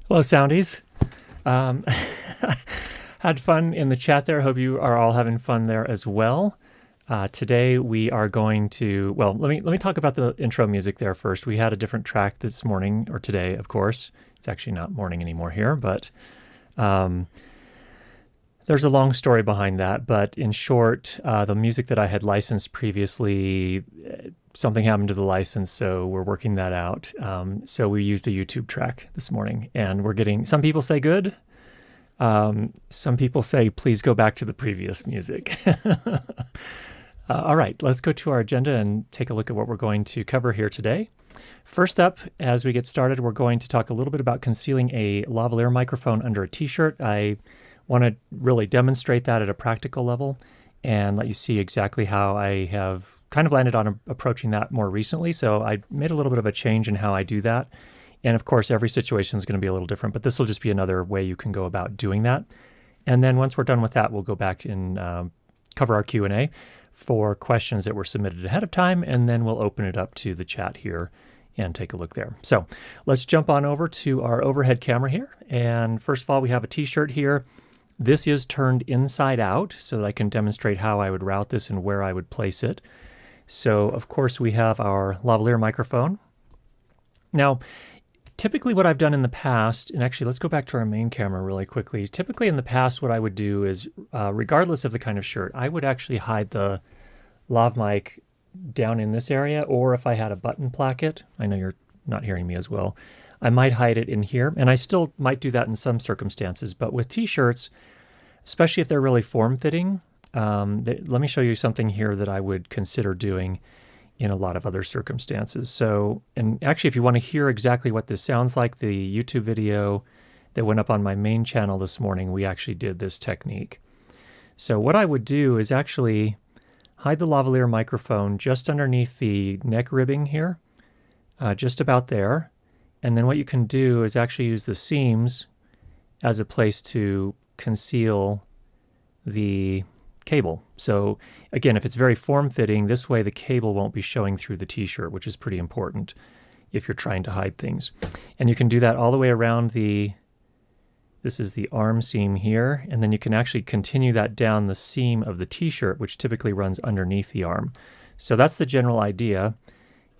Hello, Soundies. Um, had fun in the chat there. Hope you are all having fun there as well. Today we are going to, well, let me talk about the intro music there first. We had a different track this morning, or today, of course. It's actually not morning anymore here, but there's a long story behind that. But in short, the music that I had licensed previously, something happened to the license, so we're working that out. So we used a YouTube track this morning, and we're getting, some people say good. Some people say, please go back to the previous music. All right, let's go to our agenda and take a look at what we're going to cover here today. First up, as we get started, we're going to talk a little bit about concealing a lavalier microphone under a t-shirt. I want to really demonstrate that at a practical level and let you see exactly how I have kind of landed on approaching that more recently. So I made a little bit of a change in how I do that. And of course, every situation is going to be a little different, but this will just be another way you can go about doing that. And then once we're done with that, we'll go back and cover our Q&A for questions that were submitted ahead of time, and then we'll open it up to the chat here and take a look there. So let's jump on over to our overhead camera here. And first of all, we have a t-shirt here. This is turned inside out so that I can demonstrate how I would route this and where I would place it. So of course we have our lavalier microphone. Now, Typically what I've done in the past, and actually let's go back to our main camera really quickly. Typically in the past what I would do is, regardless of the kind of shirt, I would actually hide the lav mic down in this area, or if I had a button placket, I know you're not hearing me as well, I might hide it in here, and I still might do that in some circumstances, but with t-shirts, especially if they're really form-fitting, let me show you something here that I would consider doing in a lot of other circumstances. So, and actually if you want to hear exactly what this sounds like, the YouTube video that went up on my main channel this morning, we actually did this technique. So what I would do is actually hide the lavalier microphone just underneath the neck ribbing here, just about there. And then what you can do is actually use the seams as a place to conceal the cable. So again, if it's very form-fitting, this way the cable won't be showing through the t-shirt, which is pretty important if you're trying to hide things. And you can do that all the way around this is the arm seam here, and then you can actually continue that down the seam of the t-shirt, which typically runs underneath the arm. So that's the general idea.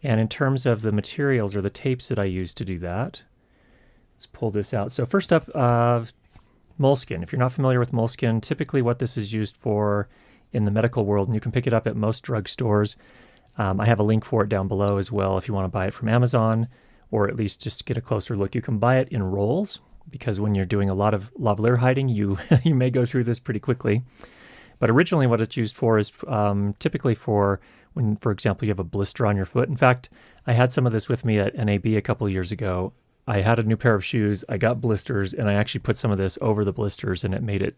And in terms of the materials or the tapes that I use to do that, let's pull this out. So first up, moleskin. If you're not familiar with moleskin, typically what this is used for in the medical world, and you can pick it up at most drugstores. I have a link for it down below as well if you want to buy it from Amazon, or at least just get a closer look. You can buy it in rolls, because when you're doing a lot of lavalier hiding, you may go through this pretty quickly. But originally what it's used for is typically for when, for example, you have a blister on your foot. In fact, I had some of this with me at NAB a couple years ago. I had a new pair of shoes, I got blisters, and I actually put some of this over the blisters, and it made it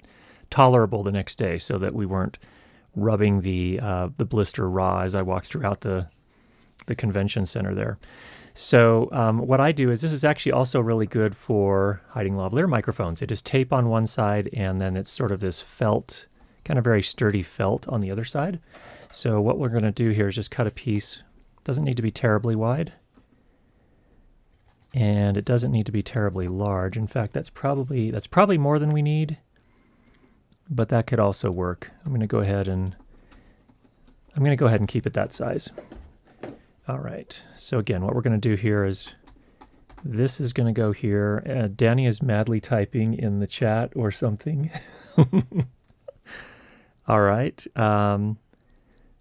tolerable the next day so that we weren't rubbing the blister raw as I walked throughout the convention center there. So what I do is, this is actually also really good for hiding lavalier microphones. It is tape on one side, and then it's sort of this felt, kind of very sturdy felt on the other side. So what we're going to do here is just cut a piece. It doesn't need to be terribly wide, and it doesn't need to be terribly large. In fact, that's probably more than we need, but that could also work. I'm going to go ahead and keep it that size. All right, so again, what we're going to do here is, this is going to go here. Danny is madly typing in the chat or something. All right,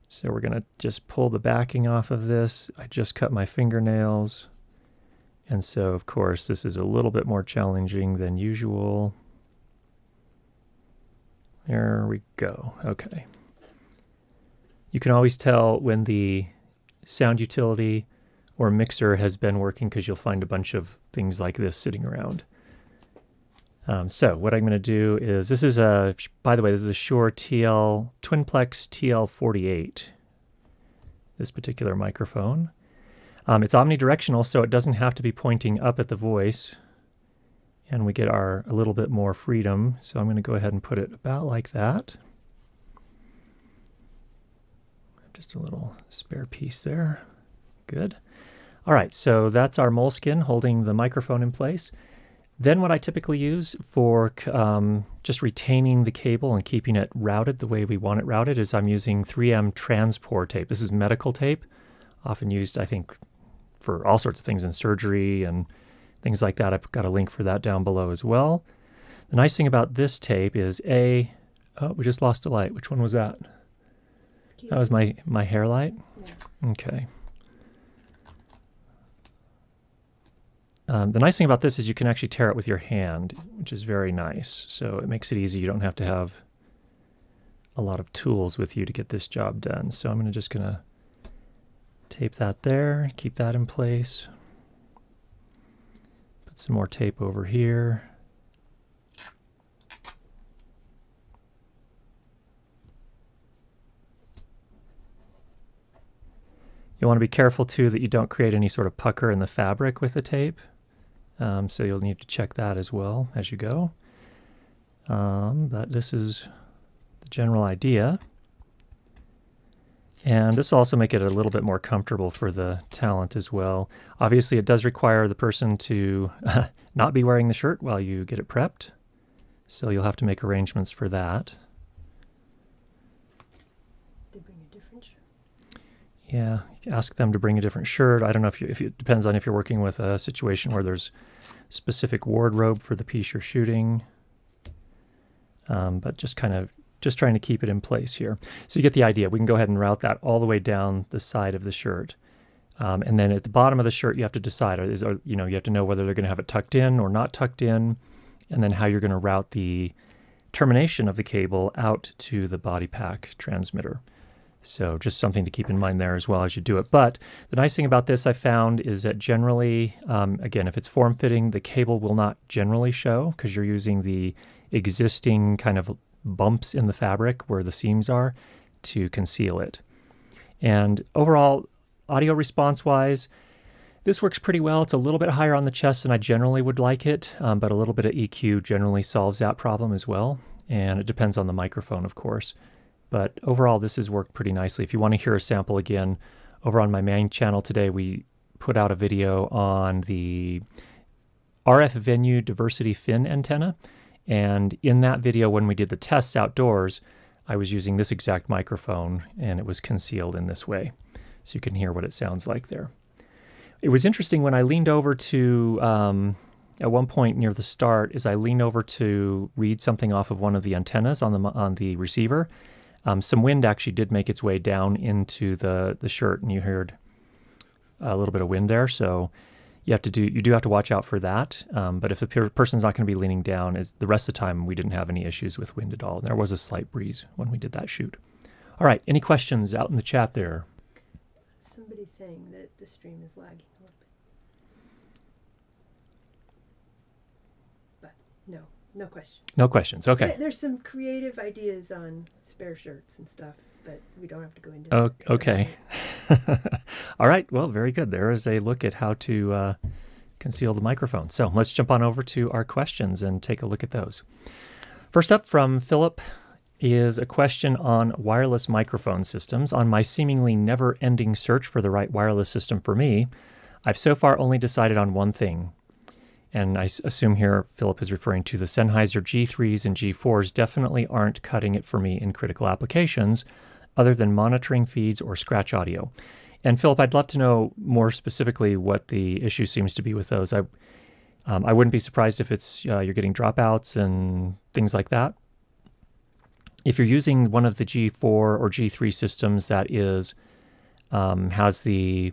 so we're going to just pull the backing off of this. I just cut my fingernails, and so of course this is a little bit more challenging than usual. There we go. Okay. You can always tell when the sound utility or mixer has been working, because you'll find a bunch of things like this sitting around. So what I'm going to do is, this is by the way, this is a Shure Twinplex TL48, this particular microphone. It's omnidirectional, so it doesn't have to be pointing up at the voice, and we get a little bit more freedom. So I'm going to go ahead and put it about like that. Just a little spare piece there. Good. All right, so that's our moleskin holding the microphone in place. Then what I typically use for just retaining the cable and keeping it routed the way we want it routed is I'm using 3M transport tape. This is medical tape, often used, I think, for all sorts of things in surgery and things like that. I've got a link for that down below as well. The nice thing about this tape is oh, we just lost a light. Which one was that? That was my hair light? Yeah. Okay. The nice thing about this is you can actually tear it with your hand, which is very nice. So it makes it easy. You don't have to have a lot of tools with you to get this job done. So I'm just going to tape that there, keep that in place. Put some more tape over here. You want to be careful too that you don't create any sort of pucker in the fabric with the tape. So you'll need to check that as well as you go. But this is the general idea. And this will also make it a little bit more comfortable for the talent as well. Obviously, it does require the person to not be wearing the shirt while you get it prepped. So you'll have to make arrangements for that. They bring a different shirt. Yeah, ask them to bring a different shirt. I don't know if it depends on if you're working with a situation where there's specific wardrobe for the piece you're shooting. But just trying to keep it in place here. So you get the idea. We can go ahead and route that all the way down the side of the shirt. And then at the bottom of the shirt, you have to decide, you have to know whether they're going to have it tucked in or not tucked in, and then how you're going to route the termination of the cable out to the body pack transmitter. So just something to keep in mind there as well as you do it. But the nice thing about this I found is that generally, again, if it's form-fitting, the cable will not generally show because you're using the existing kind of bumps in the fabric where the seams are to conceal it. And overall, audio response-wise, this works pretty well. It's a little bit higher on the chest than I generally would like it, but a little bit of EQ generally solves that problem as well. And it depends on the microphone, of course. But overall, this has worked pretty nicely. If you want to hear a sample again, over on my main channel today, we put out a video on the RF Venue Diversity Fin antenna. And in that video, when we did the tests outdoors, I was using this exact microphone, and it was concealed in this way. So you can hear what it sounds like there. It was interesting when I leaned over to, at one point near the start, as I leaned over to read something off of one of the antennas on the receiver, some wind actually did make its way down into the shirt, and you heard a little bit of wind there. So you do have to watch out for that. But if the person's not going to be leaning down, the rest of the time we didn't have any issues with wind at all. There was a slight breeze when we did that shoot. All right, any questions out in the chat there? Somebody's saying that the stream is lagging a little bit. But no questions. No questions, okay. There's some creative ideas on spare shirts and stuff, but we don't have to go into that. Okay. All right, well, very good. There is a look at how to conceal the microphone. So let's jump on over to our questions and take a look at those. First up from Philip is a question on wireless microphone systems. On my seemingly never-ending search for the right wireless system for me, I've so far only decided on one thing. And I assume here Philip is referring to the Sennheiser G3s and G4s definitely aren't cutting it for me in critical applications other than monitoring feeds or scratch audio. And Philip, I'd love to know more specifically what the issue seems to be with those. I wouldn't be surprised if it's you're getting dropouts and things like that. If you're using one of the G4 or G3 systems that has the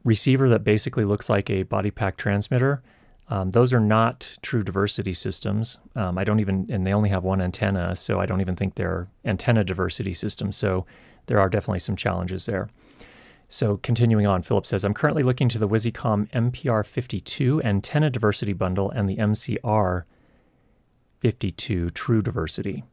receiver that basically looks like a body pack transmitter, those are not true diversity systems. And they only have one antenna, so I don't even think they're antenna diversity systems. So there are definitely some challenges there. So continuing on, Philip says, I'm currently looking to the Wizicom MPR52 antenna diversity bundle and the MCR52 true diversity.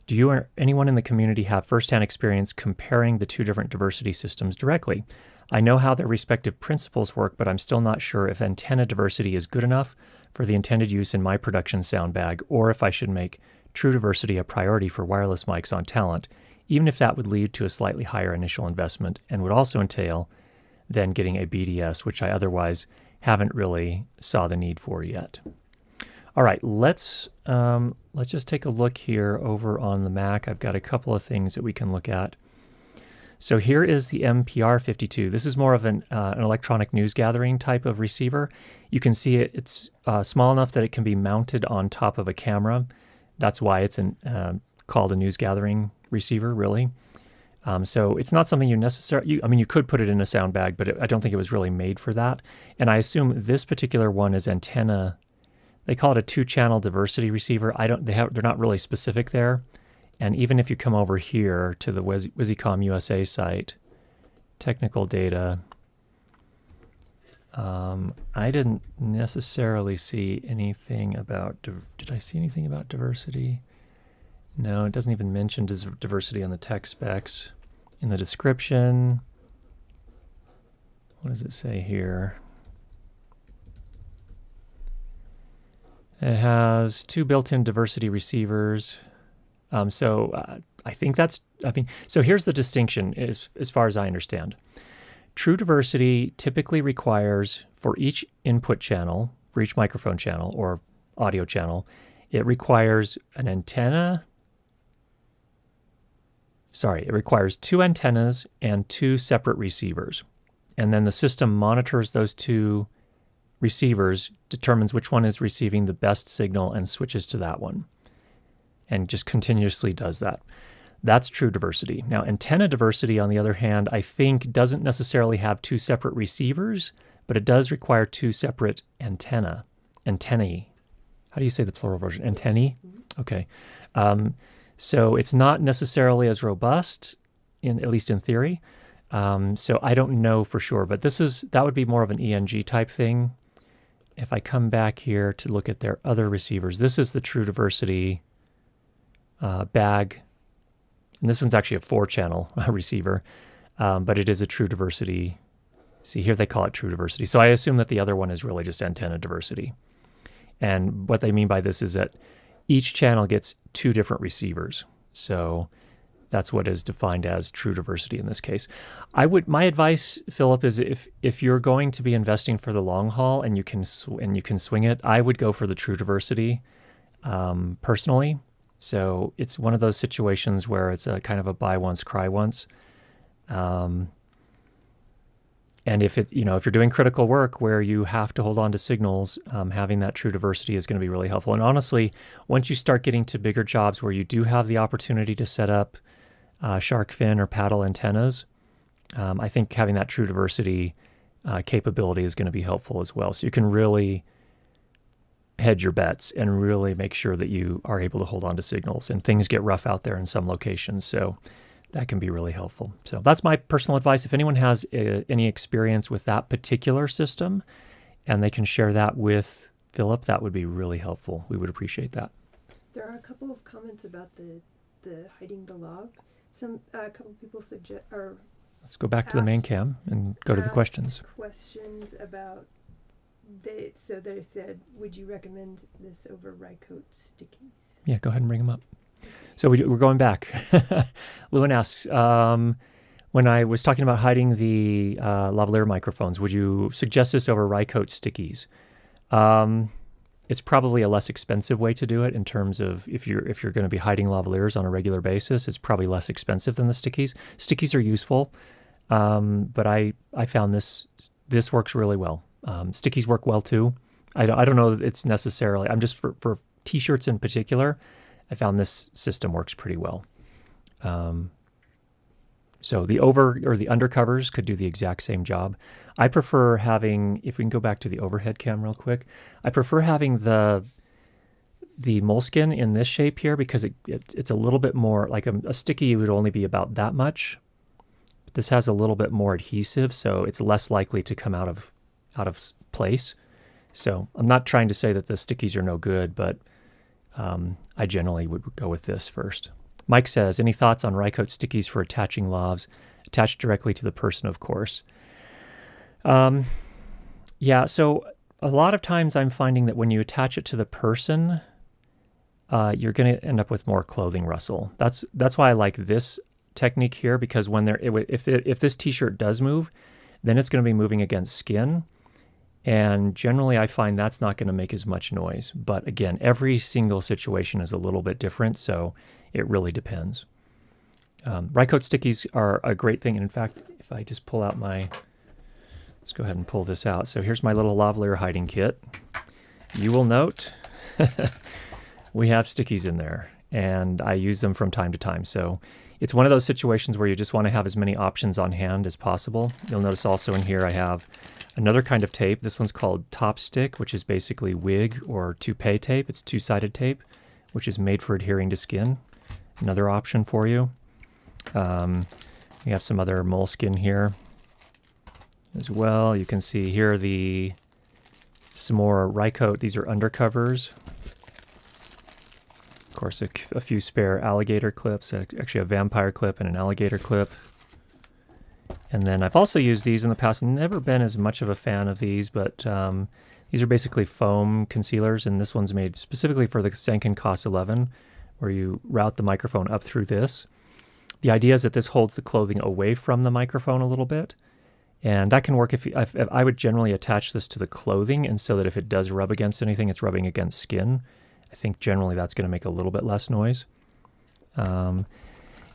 Do you or anyone in the community have firsthand experience comparing the two different diversity systems directly? I know how their respective principles work, but I'm still not sure if antenna diversity is good enough for the intended use in my production sound bag, or if I should make true diversity a priority for wireless mics on Talent, even if that would lead to a slightly higher initial investment and would also entail then getting a BDS, which I otherwise haven't really saw the need for yet. All right, let's just take a look here over on the Mac. I've got a couple of things that we can look at. So here is the MPR52. This is more of an electronic news gathering type of receiver. You can see it's small enough that it can be mounted on top of a camera. That's why it's called a news gathering receiver, really. So it's not something you necessarily, you could put it in a sound bag, but I don't think it was really made for that. And I assume this particular one is antenna. They call it a 2-channel diversity receiver. They're not really specific there. And even if you come over here to the Wizicom USA site, technical data, I didn't necessarily see anything about, did I see anything about diversity? No, it doesn't even mention diversity on the tech specs. In the description, what does it say here? It has 2 built-in diversity receivers. So here's the distinction as far as I understand. True diversity typically requires for each input channel, for each microphone channel or audio channel, it requires an antenna Sorry, it requires 2 antennas and 2 separate receivers. And then the system monitors those 2 receivers, determines which one is receiving the best signal, and switches to that one. And just continuously does that. That's true diversity. Now, antenna diversity, on the other hand, I think doesn't necessarily have 2 separate receivers, but it does require 2 separate antennae. How do you say the plural version? Antennae? Okay. So it's not necessarily as robust, at least in theory. So I don't know for sure, but that would be more of an ENG type thing. If I come back here to look at their other receivers, this is the true diversity bag. And this one's actually a 4-channel receiver, but it is a true diversity. See, here they call it true diversity. So I assume that the other one is really just antenna diversity. And what they mean by this is that each channel gets 2 different receivers. So that's what is defined as true diversity in this case. My advice, Philip, is if you're going to be investing for the long haul and you can swing it, I would go for the true diversity personally. So it's one of those situations where it's a kind of a buy once, cry once. And if you're doing critical work where you have to hold on to signals, having that true diversity is going to be really helpful. And honestly, once you start getting to bigger jobs where you do have the opportunity to set up shark fin or paddle antennas, I think having that true diversity capability is going to be helpful as well. So you can really hedge your bets and really make sure that you are able to hold on to signals. And things get rough out there in some locations, so that can be really helpful. So that's my personal advice. If anyone has any experience with that particular system and they can share that with Philip, that would be really helpful. We would appreciate that. There are a couple of comments about the hiding the log. A couple of people suggest or let's go back to the main cam and go to the questions. Questions about so they said, would you recommend this over Rycote stickies? Yeah, go ahead and bring them up. So we're going back. Lewin asks, when I was talking about hiding the lavalier microphones, would you suggest this over Rycote stickies? It's probably a less expensive way to do it in terms of if you're going to be hiding lavaliers on a regular basis, it's probably less expensive than the stickies. Stickies are useful, but I found this works really well. Stickies work well too. I don't know that it's necessarily, I'm just for t-shirts in particular, I found this system works pretty well. So the over or the undercovers could do the exact same job. I prefer having, if we can go back to the overhead cam real quick, I prefer having the moleskin in this shape here because it's a little bit more, like a sticky would only be about that much. But this has a little bit more adhesive, so it's less likely to come out of place. So I'm not trying to say that the stickies are no good, but I generally would go with this first. Mike says, any thoughts on Rycote stickies for attaching lavs? Attached directly to the person, of course. Yeah, so a lot of times I'm finding that when you attach it to the person, you're going to end up with more clothing rustle. That's why I like this technique here, because when if this t-shirt does move, then it's going to be moving against skin. And generally, I find that's not going to make as much noise. But again, every single situation is a little bit different, so it really depends. Rycote stickies are a great thing. And in fact, if I just pull out let's go ahead and pull this out. So here's my little lavalier hiding kit. You will note we have stickies in there, and I use them from time to time. So it's one of those situations where you just want to have as many options on hand as possible. You'll notice also in here I have another kind of tape. This one's called Top Stick, which is basically wig or toupee tape. It's 2-sided tape, which is made for adhering to skin. Another option for you. We have some other moleskin here as well. You can see here some more Rycote. These are undercovers. Of course, a few spare alligator clips, actually a vampire clip and an alligator clip. And then I've also used these in the past. Never been as much of a fan of these, but these are basically foam concealers, and this one's made specifically for the Senken COS 11, where you route the microphone up through this. The idea is that this holds the clothing away from the microphone a little bit, and that can work if I would generally attach this to the clothing, and so that if it does rub against anything, it's rubbing against skin. I think generally that's going to make a little bit less noise.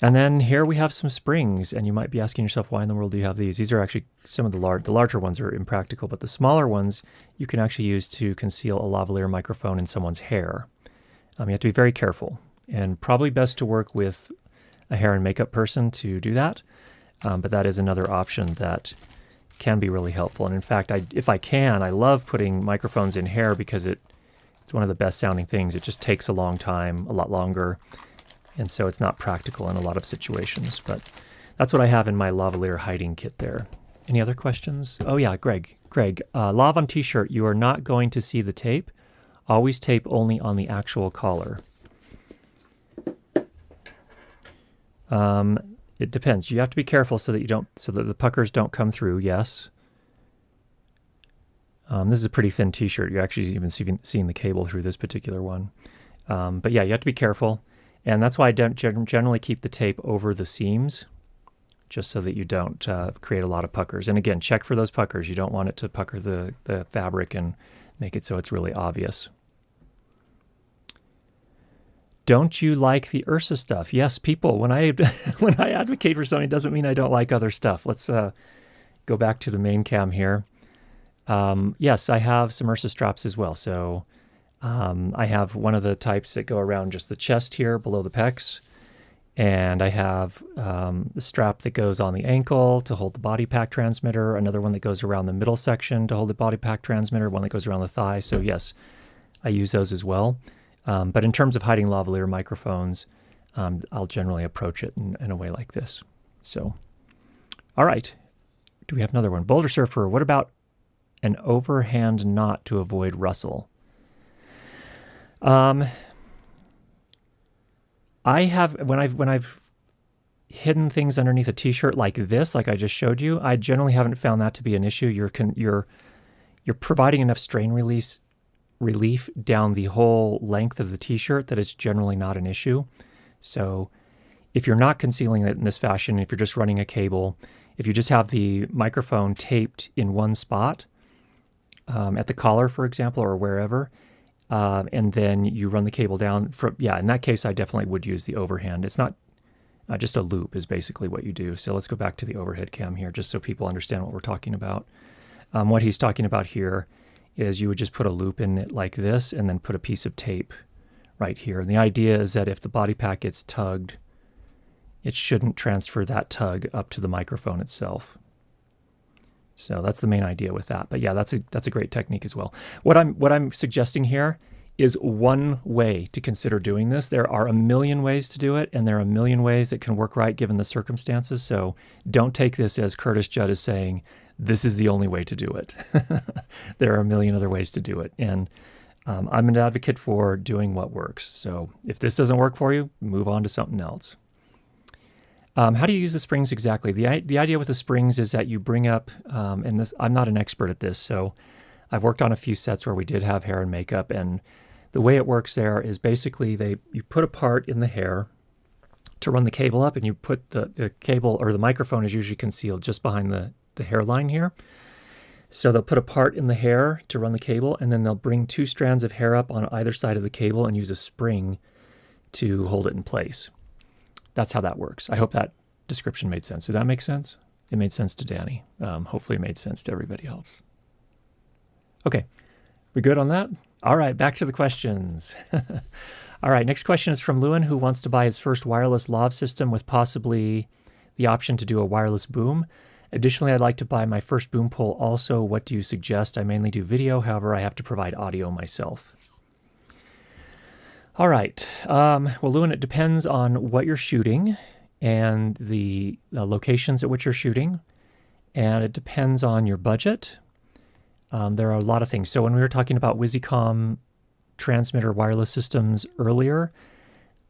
And then here we have some springs, and you might be asking yourself, why in the world do you have these? These are actually some of the larger ones are impractical, but the smaller ones you can actually use to conceal a lavalier microphone in someone's hair. You have to be very careful, and probably best to work with a hair and makeup person to do that. But that is another option that can be really helpful. And in fact, if I can, I love putting microphones in hair because it's one of the best sounding things. It just takes a long time, a lot longer. And so it's not practical in a lot of situations. But that's what I have in my lavalier hiding kit there. Any other questions? Oh yeah, Greg, Lav on t-shirt, you are not going to see the tape. Always tape only on the actual collar. It depends. You have to be careful so that the puckers don't come through. Yes. This is a pretty thin t-shirt. You're actually even seeing the cable through this particular one. But yeah, you have to be careful. And that's why I don't generally keep the tape over the seams, just so that you don't create a lot of puckers. And again, check for those puckers. You don't want it to pucker the fabric and make it so it's really obvious. Don't you like the Ursa stuff? Yes, people, when I when I advocate for something, it doesn't mean I don't like other stuff. Let's go back to the main cam here. Yes, I have some Ursa straps as well. So I have one of the types that go around just the chest here below the pecs. And I have the strap that goes on the ankle to hold the body pack transmitter, another one that goes around the middle section to hold the body pack transmitter, one that goes around the thigh. So yes, I use those as well. But in terms of hiding lavalier microphones, I'll generally approach it in a way like this. So, all right. Do we have another one? Boulder Surfer, what about an overhand knot to avoid rustle? I have, when I've hidden things underneath a t-shirt like this, like I just showed you, I generally haven't found that to be an issue. You're providing enough strain relief down the whole length of the t-shirt that it's generally not an issue. So if you're not concealing it in this fashion, if you're just running a cable, if you just have the microphone taped in one spot, at the collar, for example, or wherever, and then you run the cable down, in that case, I definitely would use the overhand. It's not just a loop is basically what you do. So let's go back to the overhead cam here, just so people understand what we're talking about. What he's talking about here is you would just put a loop in it like this and then put a piece of tape right here. And the idea is that if the body pack gets tugged, it shouldn't transfer that tug up to the microphone itself. So that's the main idea with that. But yeah, that's a great technique as well. What I'm suggesting here is one way to consider doing this. There are a million ways to do it, and there are a million ways that can work right given the circumstances. So don't take this as Curtis Judd is saying, this is the only way to do it. There are a million other ways to do it. And I'm an advocate for doing what works. So if this doesn't work for you, move on to something else. How do you use the springs exactly? The idea with the springs is that you bring up, and this, I'm not an expert at this, so I've worked on a few sets where we did have hair and makeup, and the way it works there is basically you put a part in the hair to run the cable up, and you put the cable, or the microphone is usually concealed just behind the hairline here. So they'll put a part in the hair to run the cable, and then they'll bring two strands of hair up on either side of the cable and use a spring to hold it in place. That's how that works. I hope that description made sense. Did that make sense? It made sense to Danny. Hopefully it made sense to everybody else. Okay, we good on that? All right, back to the questions. All right, next question is from Lewin, who wants to buy his first wireless lav system with possibly the option to do a wireless boom. Additionally, I'd like to buy my first boom pole also. What do you suggest? I mainly do video, however, I have to provide audio myself. All right. Well, Lewin, it depends on what you're shooting and the locations at which you're shooting, and it depends on your budget. There are a lot of things. So when we were talking about Wizicom transmitter wireless systems earlier,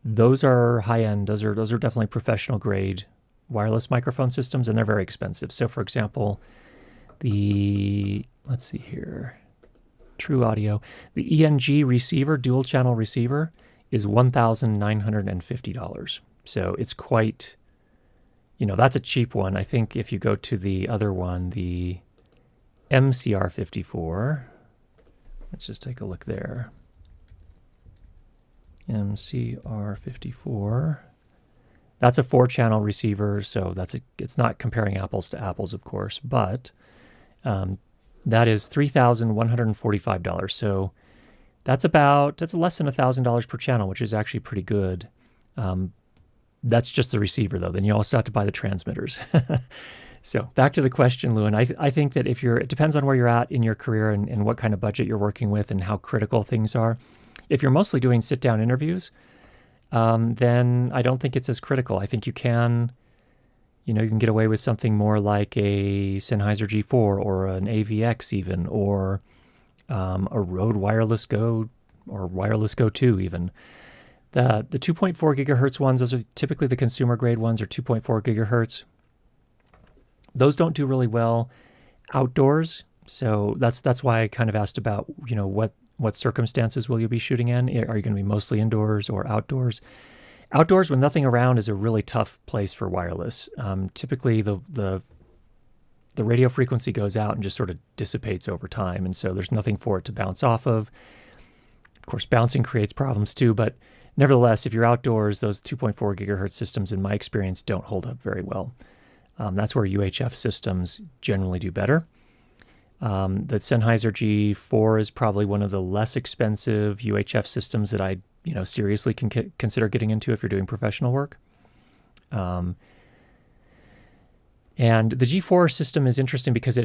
those are high-end. Those are definitely professional-grade wireless microphone systems, and they're very expensive. So, for example, let's see here. True Audio. The ENG receiver, dual channel receiver, is $1,950. So it's quite, that's a cheap one. I think if you go to the other one, the MCR54, let's just take a look there. MCR54, That's a 4-channel receiver, so it's not comparing apples to apples, of course, but that is $3,145. So that's less than $1,000 per channel, which is actually pretty good. That's just the receiver, though. Then you also have to buy the transmitters. So back to the question, Lewin. I think that it depends on where you're at in your career and what kind of budget you're working with and how critical things are. If you're mostly doing sit-down interviews, then I don't think it's as critical. I think you can get away with something more like a Sennheiser G4 or an AVX even, or a Rode Wireless Go or Wireless Go 2 even. The 2.4 gigahertz ones, those are typically the consumer grade ones, are 2.4 gigahertz. Those don't do really well outdoors. So that's why I kind of asked about, what circumstances will you be shooting in? Are you going to be mostly indoors or outdoors? Outdoors with nothing around is a really tough place for wireless. Typically, the radio frequency goes out and just sort of dissipates over time, and so there's nothing for it to bounce off of. Of course, bouncing creates problems too, but nevertheless, if you're outdoors, those 2.4 gigahertz systems, in my experience, don't hold up very well. That's where UHF systems generally do better. The Sennheiser G4 is probably one of the less expensive UHF systems that I seriously can consider getting into if you're doing professional work. And the G4 system is interesting because it's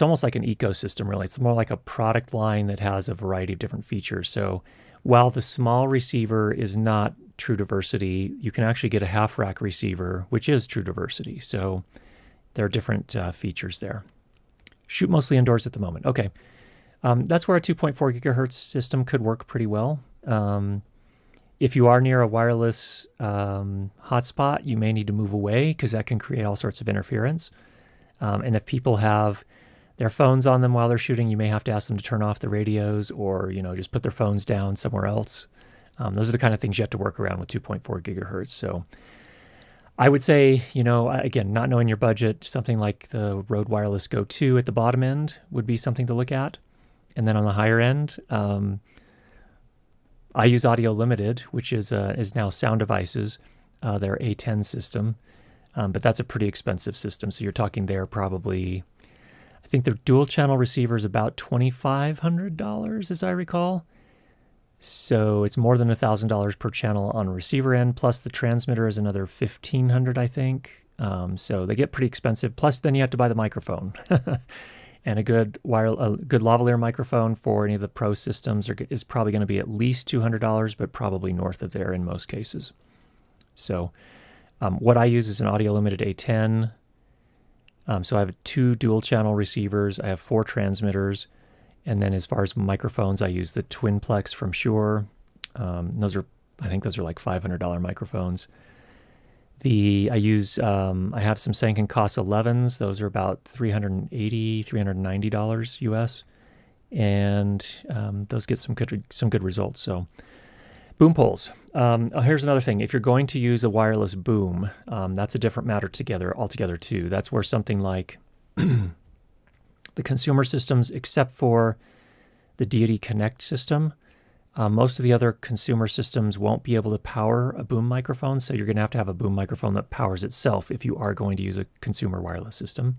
almost like an ecosystem, really. It's more like a product line that has a variety of different features. So while the small receiver is not true diversity, you can actually get a half rack receiver, which is true diversity. So there are different features there. Shoot mostly indoors at the moment. Okay. That's where a 2.4 gigahertz system could work pretty well. If you are near a wireless hotspot, you may need to move away because that can create all sorts of interference. And if people have their phones on them while they're shooting, you may have to ask them to turn off the radios or, just put their phones down somewhere else. Those are the kind of things you have to work around with 2.4 gigahertz. So I would say, again, not knowing your budget, something like the Rode Wireless Go 2 at the bottom end would be something to look at. And then on the higher end, I use Audio Limited, which is now Sound Devices, their A10 system. But that's a pretty expensive system. So you're talking there probably, I think their dual channel receiver is about $2,500, as I recall. So it's more than $1,000 per channel on receiver end, plus the transmitter is another $1,500, I think. So they get pretty expensive. Plus, then you have to buy the microphone, and a good lavalier microphone for any of the pro systems is probably going to be at least $200, but probably north of there in most cases. So what I use is an Audio Limited A10. So I have 2 dual channel receivers. I have 4 transmitters. And then as far as microphones, I use the Twinplex from Shure. I think those are like $500 microphones. I have some Sanken COS 11s. Those are about $380, $390 US. And those get some good results. So boom poles. Here's another thing. If you're going to use a wireless boom, that's a different matter altogether too. That's where something like the consumer systems, except for the Deity Connect system, most of the other consumer systems won't be able to power a boom microphone, so you're going to have a boom microphone that powers itself if you are going to use a consumer wireless system.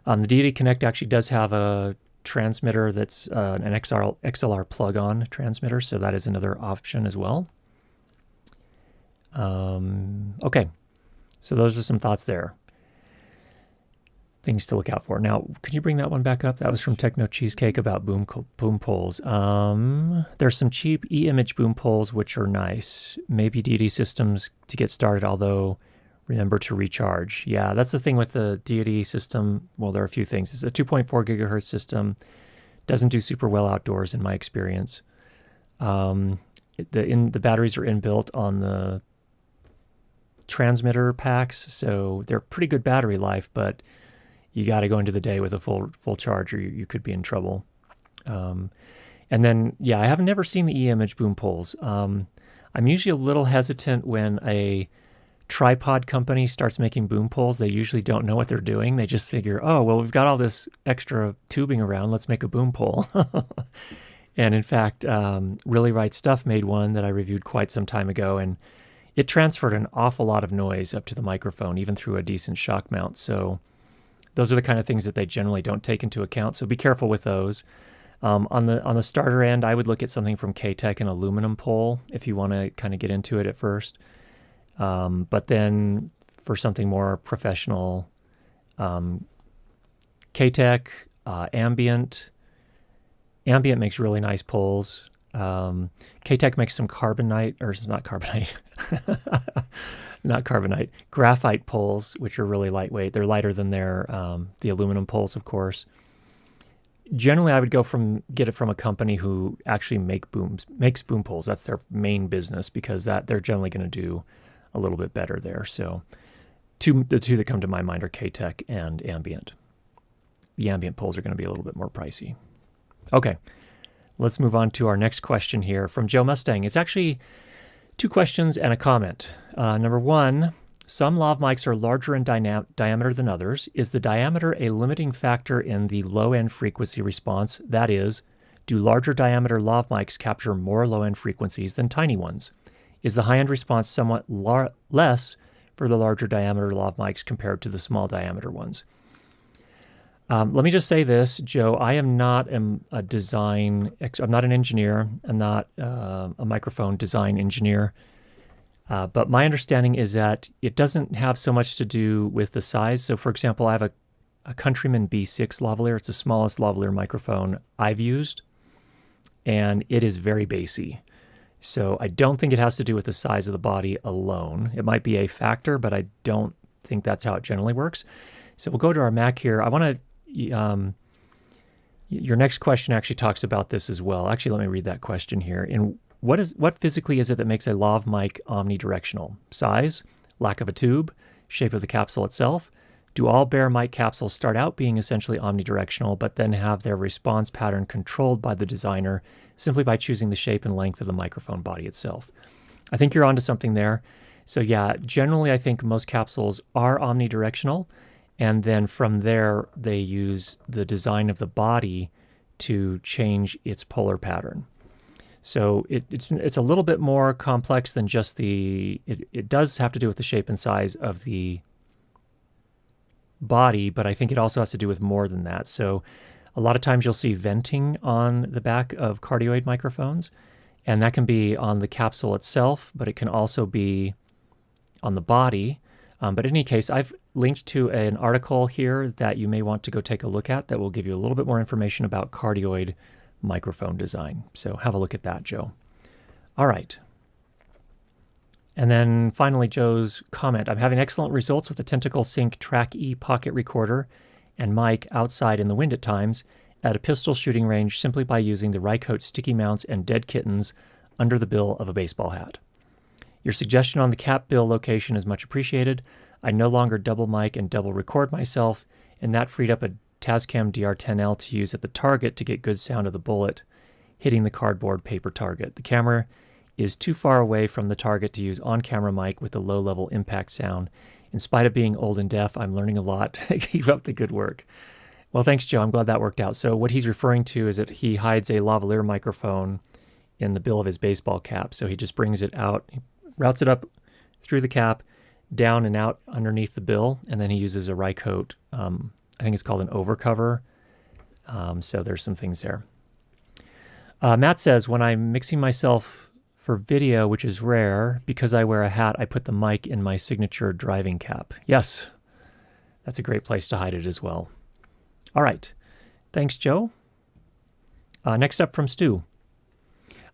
The Deity Connect actually does have a transmitter that's an XLR plug-on transmitter, so that is another option as well. Okay, so those are some thoughts there. Things to look out for. Now, could you bring that one back up? That was from Techno Cheesecake about boom poles. There's some cheap e-image boom poles, which are nice. Maybe Deity systems to get started, although remember to recharge. Yeah, that's the thing with the Deity system. Well, there are a few things. It's a 2.4 gigahertz system. Doesn't do super well outdoors in my experience. The batteries are inbuilt on the transmitter packs, so they're pretty good battery life, but you got to go into the day with a full charge, or you could be in trouble. And then, I have never seen the e-image boom poles. I'm usually a little hesitant when a tripod company starts making boom poles. They usually don't know what they're doing. They just figure, oh, well, we've got all this extra tubing around. Let's make a boom pole. And in fact, Really Right Stuff made one that I reviewed quite some time ago, and it transferred an awful lot of noise up to the microphone, even through a decent shock mount. So those are the kind of things that they generally don't take into account. So be careful with those. On the starter end, I would look at something from K-Tech, an aluminum pole, if you want to kind of get into it at first. But then for something more professional, K-Tech, Ambient. Ambient makes really nice poles. K-Tech makes some carbonite, or it's not carbonite, not carbonite, graphite poles, which are really lightweight. They're lighter than the aluminum poles, of course. Generally, I would get it from a company who actually makes boom poles. That's their main business, because they're generally going to do a little bit better there. So the two that come to my mind are K-Tech and Ambient. The Ambient poles are going to be a little bit more pricey. Okay, let's move on to our next question here from Joe Mustang. It's actually 2 questions and a comment. Number 1, some lav mics are larger in diameter than others. Is the diameter a limiting factor in the low-end frequency response? That is, do larger diameter lav mics capture more low-end frequencies than tiny ones? Is the high-end response somewhat less for the larger diameter lav mics compared to the small diameter ones? Let me just say this, Joe. I am not I'm not an engineer. I'm not a microphone design engineer. But my understanding is that it doesn't have so much to do with the size. So, for example, I have a Countryman B6 lavalier. It's the smallest lavalier microphone I've used, and it is very bassy. So I don't think it has to do with the size of the body alone. It might be a factor, but I don't think that's how it generally works. So we'll go to our Mac here. I want to your next question actually talks about this as well. Actually, let me read that question here. And what physically is it that makes a lav mic omnidirectional? Size, lack of a tube, shape of the capsule itself? Do all bare mic capsules start out being essentially omnidirectional, but then have their response pattern controlled by the designer simply by choosing the shape and length of the microphone body itself? I think you're onto something there. So yeah, generally I think most capsules are omnidirectional. And then from there, they use the design of the body to change its polar pattern. So it's a little bit more complex than just it does have to do with the shape and size of the body, but I think it also has to do with more than that. So a lot of times you'll see venting on the back of cardioid microphones, and that can be on the capsule itself, but it can also be on the body. But in any case, I've linked to an article here that you may want to go take a look at that will give you a little bit more information about cardioid microphone design. So have a look at that, Joe. All right. And then finally, Joe's comment. I'm having excellent results with the Tentacle Sync Track E pocket recorder and mic outside in the wind at times at a pistol shooting range simply by using the Rycote sticky mounts and dead kittens under the bill of a baseball hat. Your suggestion on the cap bill location is much appreciated. I no longer double mic and double record myself, and that freed up a Tascam DR10L to use at the target to get good sound of the bullet hitting the cardboard paper target. The camera is too far away from the target to use on-camera mic with the low-level impact sound. In spite of being old and deaf, I'm learning a lot. Keep up the good work. Well, thanks, Joe. I'm glad that worked out. So what he's referring to is that he hides a lavalier microphone in the bill of his baseball cap. So he just brings it out, he routes it up through the cap, down and out underneath the bill, and then he uses a Rycote, I think it's called an overcover. So there's some things there. Matt says, when I'm mixing myself for video, which is rare, because I wear a hat, I put the mic in my signature driving cap. Yes, that's a great place to hide it as well. All right. Thanks, Joe. Next up from Stu.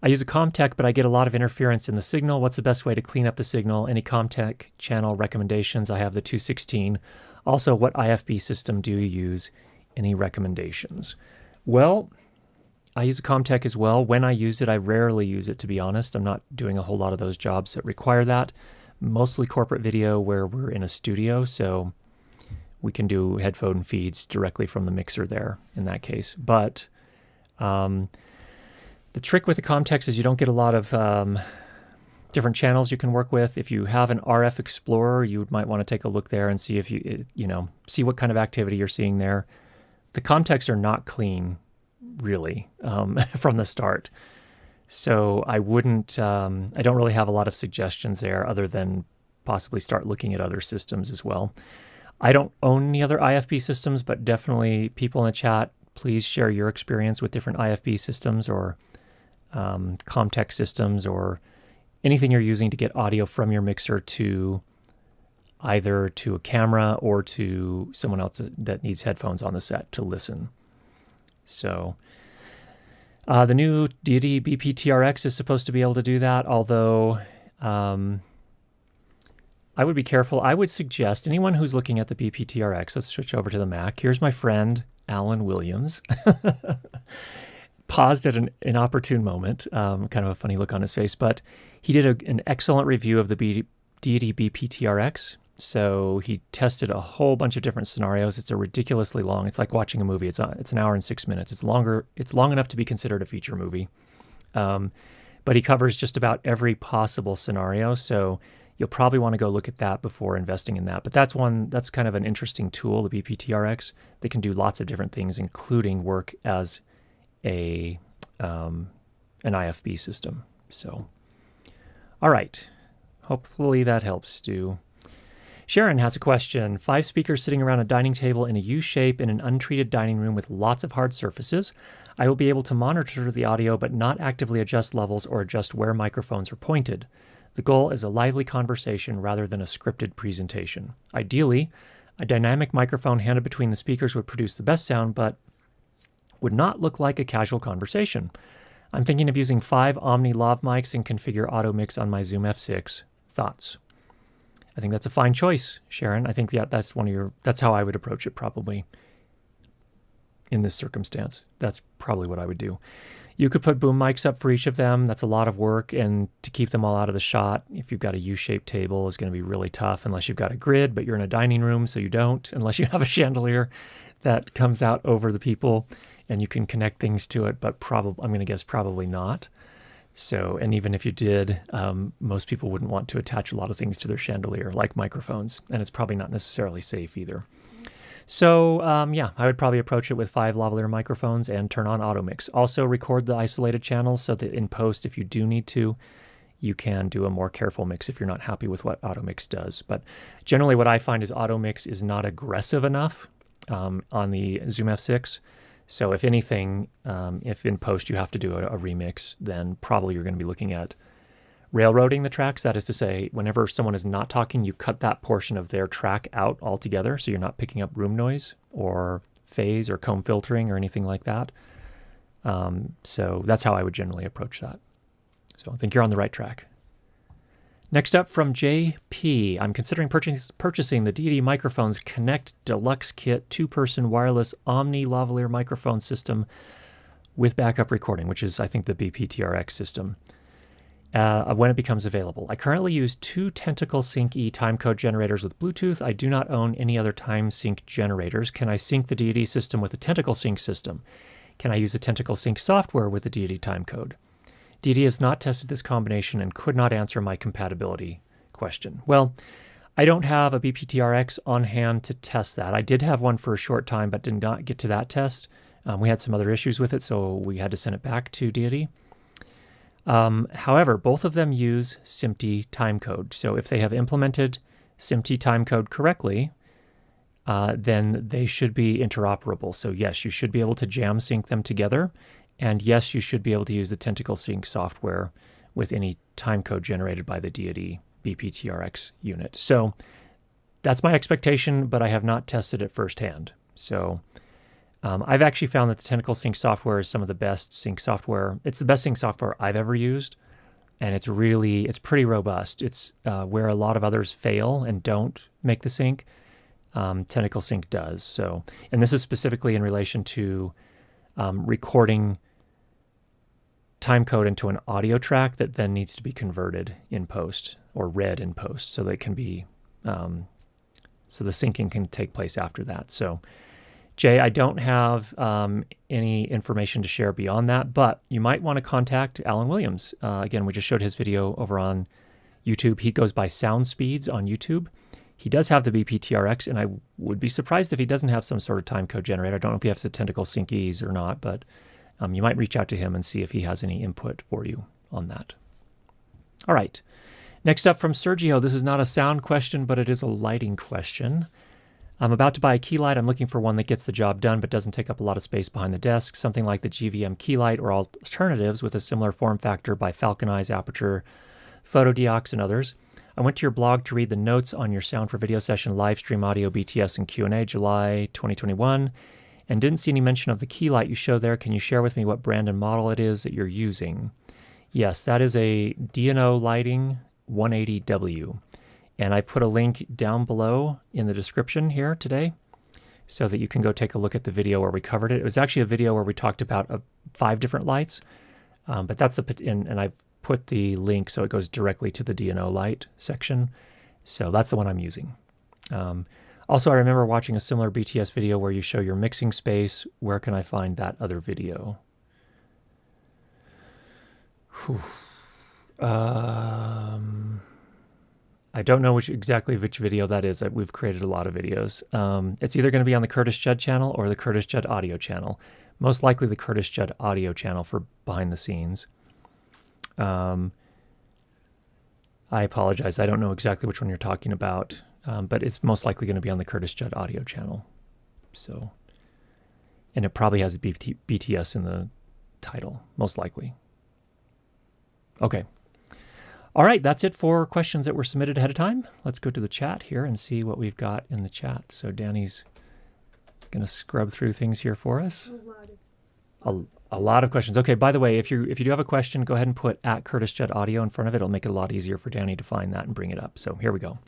I use a Comtech, but I get a lot of interference in the signal. What's the best way to clean up the signal? Any Comtech channel recommendations? I have the 216. Also, what IFB system do you use? Any recommendations? Well, I use a Comtech as well. When I use it, I rarely use it, to be honest. I'm not doing a whole lot of those jobs that require that. Mostly corporate video where we're in a studio, so we can do headphone feeds directly from the mixer there in that case. But the trick with the Comtechs is you don't get a lot of different channels you can work with. If you have an RF Explorer, you might want to take a look there and see if see what kind of activity you're seeing there. The Comtechs are not clean, really, from the start. So I wouldn't, I don't really have a lot of suggestions there other than possibly start looking at other systems as well. I don't own any other IFB systems, but definitely people in the chat, please share your experience with different IFB systems or Comtech systems or anything you're using to get audio from your mixer to either to a camera or to someone else that needs headphones on the set to listen. So the new Deity BPTRX is supposed to be able to do that, although I would be careful. I would suggest anyone who's looking at the BPTRX, let's switch over to the Mac. Here's my friend, Alan Williams. Paused at an inopportune moment, kind of a funny look on his face, but he did an excellent review of the Deity BPTRX. So he tested a whole bunch of different scenarios. It's a ridiculously long. It's like watching a movie. It's an hour and 6 minutes. It's longer. It's long enough to be considered a feature movie. But he covers just about every possible scenario. So you'll probably want to go look at that before investing in that. But that's kind of an interesting tool, the BPTRX. They can do lots of different things, including work as an IFB system. So, all right. Hopefully that helps, Stu. Sharon has a question. 5 speakers sitting around a dining table in a U shape in an untreated dining room with lots of hard surfaces. I will be able to monitor the audio but not actively adjust levels or adjust where microphones are pointed. The goal is a lively conversation rather than a scripted presentation. Ideally, a dynamic microphone handed between the speakers would produce the best sound, but would not look like a casual conversation. I'm thinking of using 5 Omni Lav mics and configure auto mix on my Zoom F6. Thoughts? I think that's a fine choice, Sharon. I think that's how I would approach it probably in this circumstance. That's probably what I would do. You could put boom mics up for each of them. That's a lot of work, and to keep them all out of the shot, if you've got a U-shaped table, is going to be really tough unless you've got a grid, but you're in a dining room, so you don't, unless you have a chandelier that comes out over the people and you can connect things to it, but I'm going to guess probably not. So, and even if you did, most people wouldn't want to attach a lot of things to their chandelier, like microphones, and it's probably not necessarily safe either. So, yeah, I would probably approach it with 5 lavalier microphones and turn on auto mix. Also record the isolated channels so that in post, if you do need to, you can do a more careful mix if you're not happy with what auto mix does. But generally what I find is auto mix is not aggressive enough on the Zoom F6. So if anything, if in post you have to do a remix, then probably you're going to be looking at railroading the tracks. That is to say, whenever someone is not talking, you cut that portion of their track out altogether, so you're not picking up room noise or phase or comb filtering or anything like that. So that's how I would generally approach that. So I think you're on the right track. Next up from JP, I'm considering purchasing the Deity Microphones Connect Deluxe Kit 2-person wireless Omni Lavalier microphone system with backup recording, which is, I think, the BPTRX system. When it becomes available. I currently use 2 Tentacle Sync E timecode generators with Bluetooth. I do not own any other time sync generators. Can I sync the Deity system with a Tentacle Sync system? Can I use a Tentacle Sync software with the Deity timecode? Deity has not tested this combination and could not answer my compatibility question. Well, I don't have a BPTRX on hand to test that. I did have one for a short time, but did not get to that test. We had some other issues with it, so we had to send it back to Deity. However, both of them use SMPTE timecode. So if they have implemented SMPTE timecode correctly, then they should be interoperable. So yes, you should be able to jam sync them together. And yes, you should be able to use the Tentacle Sync software with any timecode generated by the Deity BPTRX unit. So that's my expectation, but I have not tested it firsthand. So I've actually found that the Tentacle Sync software is some of the best sync software. It's the best sync software I've ever used, and it's pretty robust. It's where a lot of others fail and don't make the sync. Tentacle Sync does. So, and this is specifically in relation to recording timecode into an audio track that then needs to be converted in post or read in post, so that it can be so the syncing can take place after that. So Jay, I don't have any information to share beyond that, but you might want to contact Alan Williams. Again, we just showed his video over on YouTube. He goes by Sound Speeds on YouTube. He does have the BPTRX, and I would be surprised if he doesn't have some sort of timecode generator. I don't know if he has the Tentacle Sync E's or not, but you might reach out to him and see if he has any input for you on that. All right. Next up from Sergio, this is not a sound question, but it is a lighting question. I'm about to buy a key light. I'm looking for one that gets the job done but doesn't take up a lot of space behind the desk, something like the GVM key light or alternatives with a similar form factor by Falcon Eyes, Aperture, Photodiox, and others. I went to your blog to read the notes on your Sound for Video session, live stream audio, BTS, and Q&A, July 2021, and didn't see any mention of the key light you show there. Can you share with me what brand and model it is that you're using? Yes, that is a D&O Lighting 180W. And I put a link down below in the description here today so that you can go take a look at the video where we covered it. It was actually a video where we talked about 5 different lights, but that's and I put the link so it goes directly to the D&O light section. So that's the one I'm using. Also, I remember watching a similar BTS video where you show your mixing space. Where can I find that other video? Whew. I don't know exactly which video that is. We've created a lot of videos. It's either going to be on the Curtis Judd channel or the Curtis Judd audio channel. Most likely the Curtis Judd audio channel for behind the scenes. I apologize. I don't know exactly which one you're talking about, but it's most likely going to be on the Curtis Judd audio channel. So, and it probably has BTS in the title, most likely. Okay. All right, that's it for questions that were submitted ahead of time. Let's go to the chat here and see what we've got in the chat. So Danny's going to scrub through things here for us. A lot of questions. Okay, by the way, if you do have a question, go ahead and put @Curtis Judd Audio in front of it. It'll make it a lot easier for Danny to find that and bring it up. So here we go.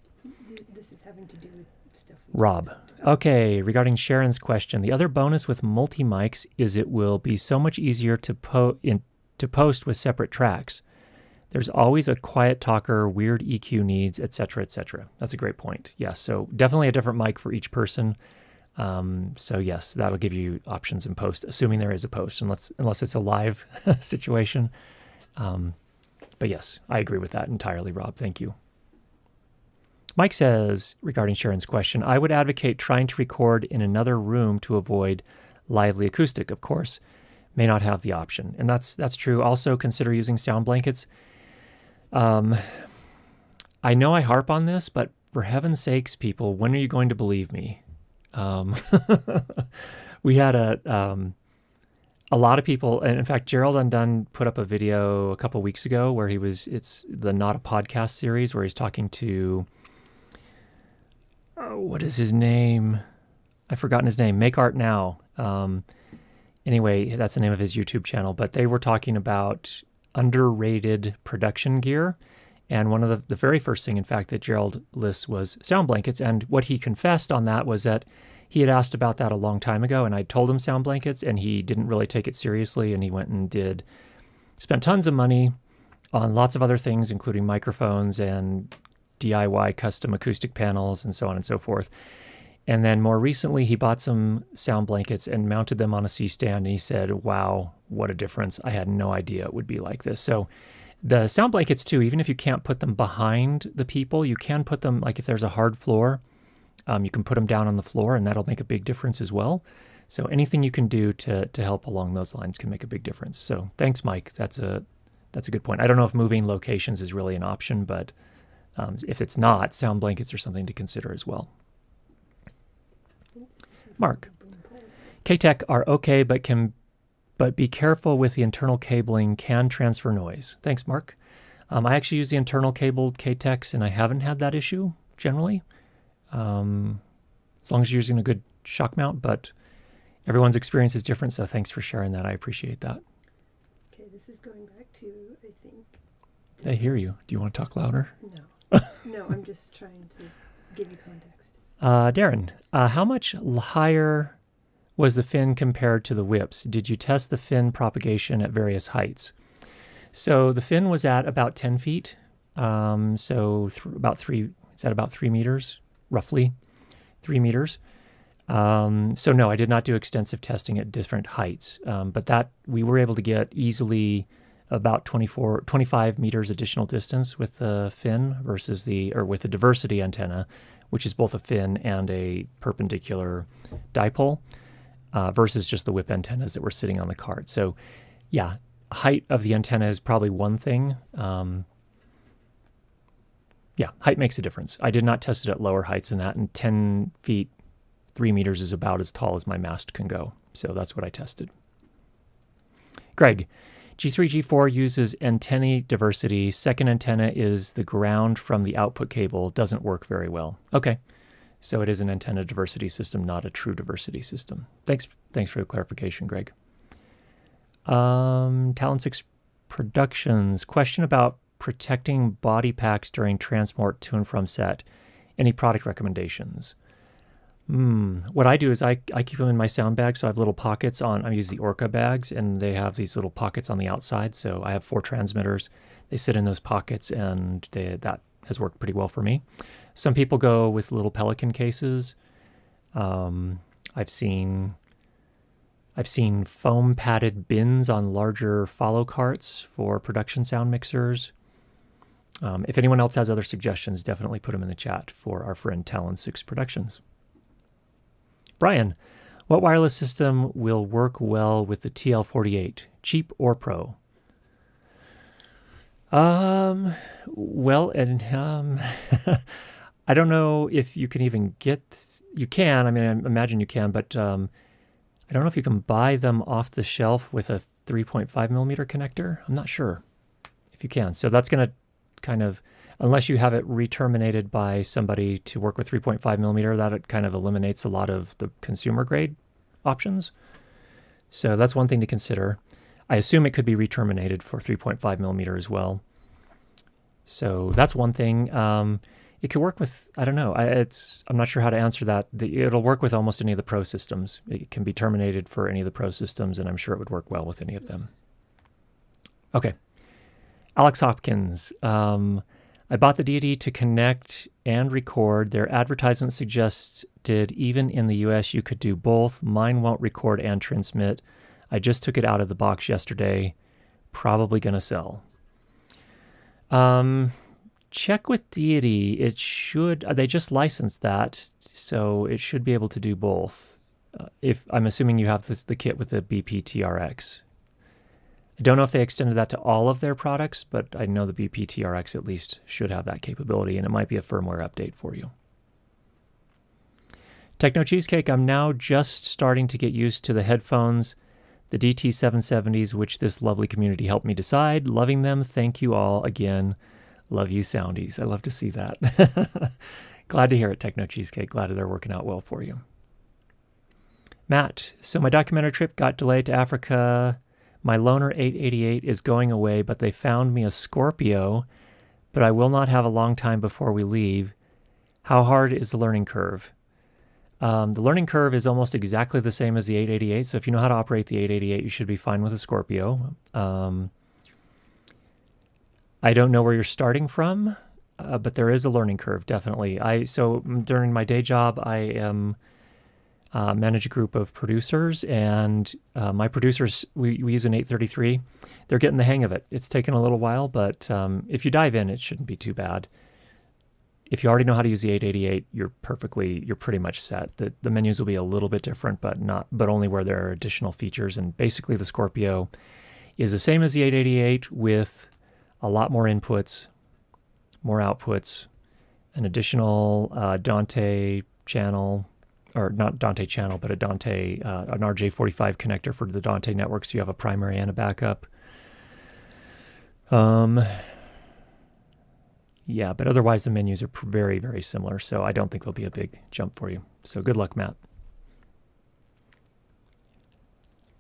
This is having to do with stuff. Rob. Okay, regarding Sharon's question, the other bonus with multi-mics is it will be so much easier to post with separate tracks. There's always a quiet talker, weird EQ needs, etc., etc. That's a great point. Yes, so definitely a different mic for each person. So yes, that'll give you options in post, assuming there is a post, unless it's a live situation. But yes, I agree with that entirely, Rob. Thank you. Mike says, regarding Sharon's question, I would advocate trying to record in another room to avoid lively acoustic, of course. May not have the option. And that's true. Also consider using sound blankets. I know I harp on this, but for heaven's sakes, people, when are you going to believe me? We had a lot of people, and in fact, Gerald Undone put up a video a couple weeks ago where it's the Not a Podcast series where he's talking to, what is his name? I've forgotten his name. Make Art Now. Anyway, that's the name of his YouTube channel, but they were talking about underrated production gear. And one of the very first thing, in fact, that Gerald lists was sound blankets. And what he confessed on that was that he had asked about that a long time ago, and I told him sound blankets, and he didn't really take it seriously. And he went and spent tons of money on lots of other things, including microphones and DIY custom acoustic panels and so on and so forth. And then more recently, he bought some sound blankets and mounted them on a C-stand. And he said, wow, what a difference. I had no idea it would be like this. So the sound blankets, too, even if you can't put them behind the people, you can put them, like if there's a hard floor, you can put them down on the floor, and that'll make a big difference as well. So anything you can do to help along those lines can make a big difference. So thanks, Mike. That's a good point. I don't know if moving locations is really an option, but if it's not, sound blankets are something to consider as well. Mark, K-Tech are okay, but be careful with the internal cabling, can transfer noise. Thanks, Mark. I actually use the internal cabled K-Techs, and I haven't had that issue generally, as long as you're using a good shock mount, but everyone's experience is different, so thanks for sharing that. I appreciate that. Okay, this is going back to, I think... I hear you. Do you want to talk louder? No. No, I'm just trying to give you context. Darren, how much higher was the fin compared to the whips? Did you test the fin propagation at various heights? So the fin was at about 10 feet. So about 3 meters, roughly 3 meters. So no, I did not do extensive testing at different heights. But that we were able to get easily about 25 meters additional distance with the fin versus with the diversity antenna, which is both a fin and a perpendicular dipole. versus just the whip antennas that were sitting on the cart. So yeah, height of the antenna is probably one thing. Yeah, height makes a difference. I did not test it at lower heights than that, and 10 feet, 3 meters is about as tall as my mast can go. So that's what I tested. Greg, G3, G4 uses antennae diversity. Second antenna is the ground from the output cable. Doesn't work very well. Okay, so it is an antenna diversity system, not a true diversity system. Thanks for the clarification, Greg. Talon 6 Productions. Question about protecting body packs during transport to and from set. Any product recommendations? What I do is I keep them in my sound bag, so I have little pockets on. I use the Orca bags, and they have these little pockets on the outside. So I have 4 transmitters. They sit in those pockets, and that has worked pretty well for me. Some people go with little Pelican cases. I've seen foam padded bins on larger follow carts for production sound mixers. If anyone else has other suggestions, definitely put them in the chat for our friend Talon 6 Productions. Brian, what wireless system will work well with the TL48, cheap or pro? Well, and I don't know if you can even you can, I mean, I imagine you can, but I don't know if you can buy them off the shelf with a 3.5 millimeter connector. I'm not sure if you can. So that's going to kind of, unless you have it re-terminated by somebody to work with 3.5 millimeter, that kind of eliminates a lot of the consumer grade options. So that's one thing to consider. I assume it could be re-terminated for 3.5 millimeter as well. So that's one thing. It could work with, I don't know, I'm not sure how to answer that. It'll work with almost any of the Pro systems. It can be terminated for any of the Pro systems, and I'm sure it would work well with any of them. Okay. Alex Hopkins. I bought the Deity to connect and record. Their advertisement suggested even in the US you could do both. Mine won't record and transmit. I just took it out of the box yesterday. Probably going to sell. Check with Deity. It should, they just licensed that, so it should be able to do both. If I'm assuming you have the kit with the BPTRX. I don't know if they extended that to all of their products, but I know the BPTRX at least should have that capability, and it might be a firmware update for you. Techno Cheesecake, I'm now just starting to get used to the headphones, the DT770s, which this lovely community helped me decide. Loving them. Thank you all again. Love you, Soundies. I love to see that. Glad to hear it, Techno Cheesecake. Glad they're working out well for you. Matt, so my documentary trip got delayed to Africa. My Loner 888 is going away, but they found me a Scorpio, but I will not have a long time before we leave. How hard is the learning curve? The learning curve is almost exactly the same as the 888, so if you know how to operate the 888, you should be fine with a Scorpio. I don't know where you're starting from, but there is a learning curve, definitely. So during my day job, I manage a group of producers, and my producers, we use an 833. They're getting the hang of it. It's taken a little while, but if you dive in, it shouldn't be too bad. If you already know how to use the 888, you're pretty much set. The menus will be a little bit different, but only where there are additional features. And basically the Scorpio is the same as the 888 with a lot more inputs, more outputs, an additional Dante channel, or not Dante channel, but an RJ45 connector for the Dante network, so you have a primary and a backup. Yeah, but otherwise the menus are very, very similar, so I don't think there'll be a big jump for you. So good luck, Matt.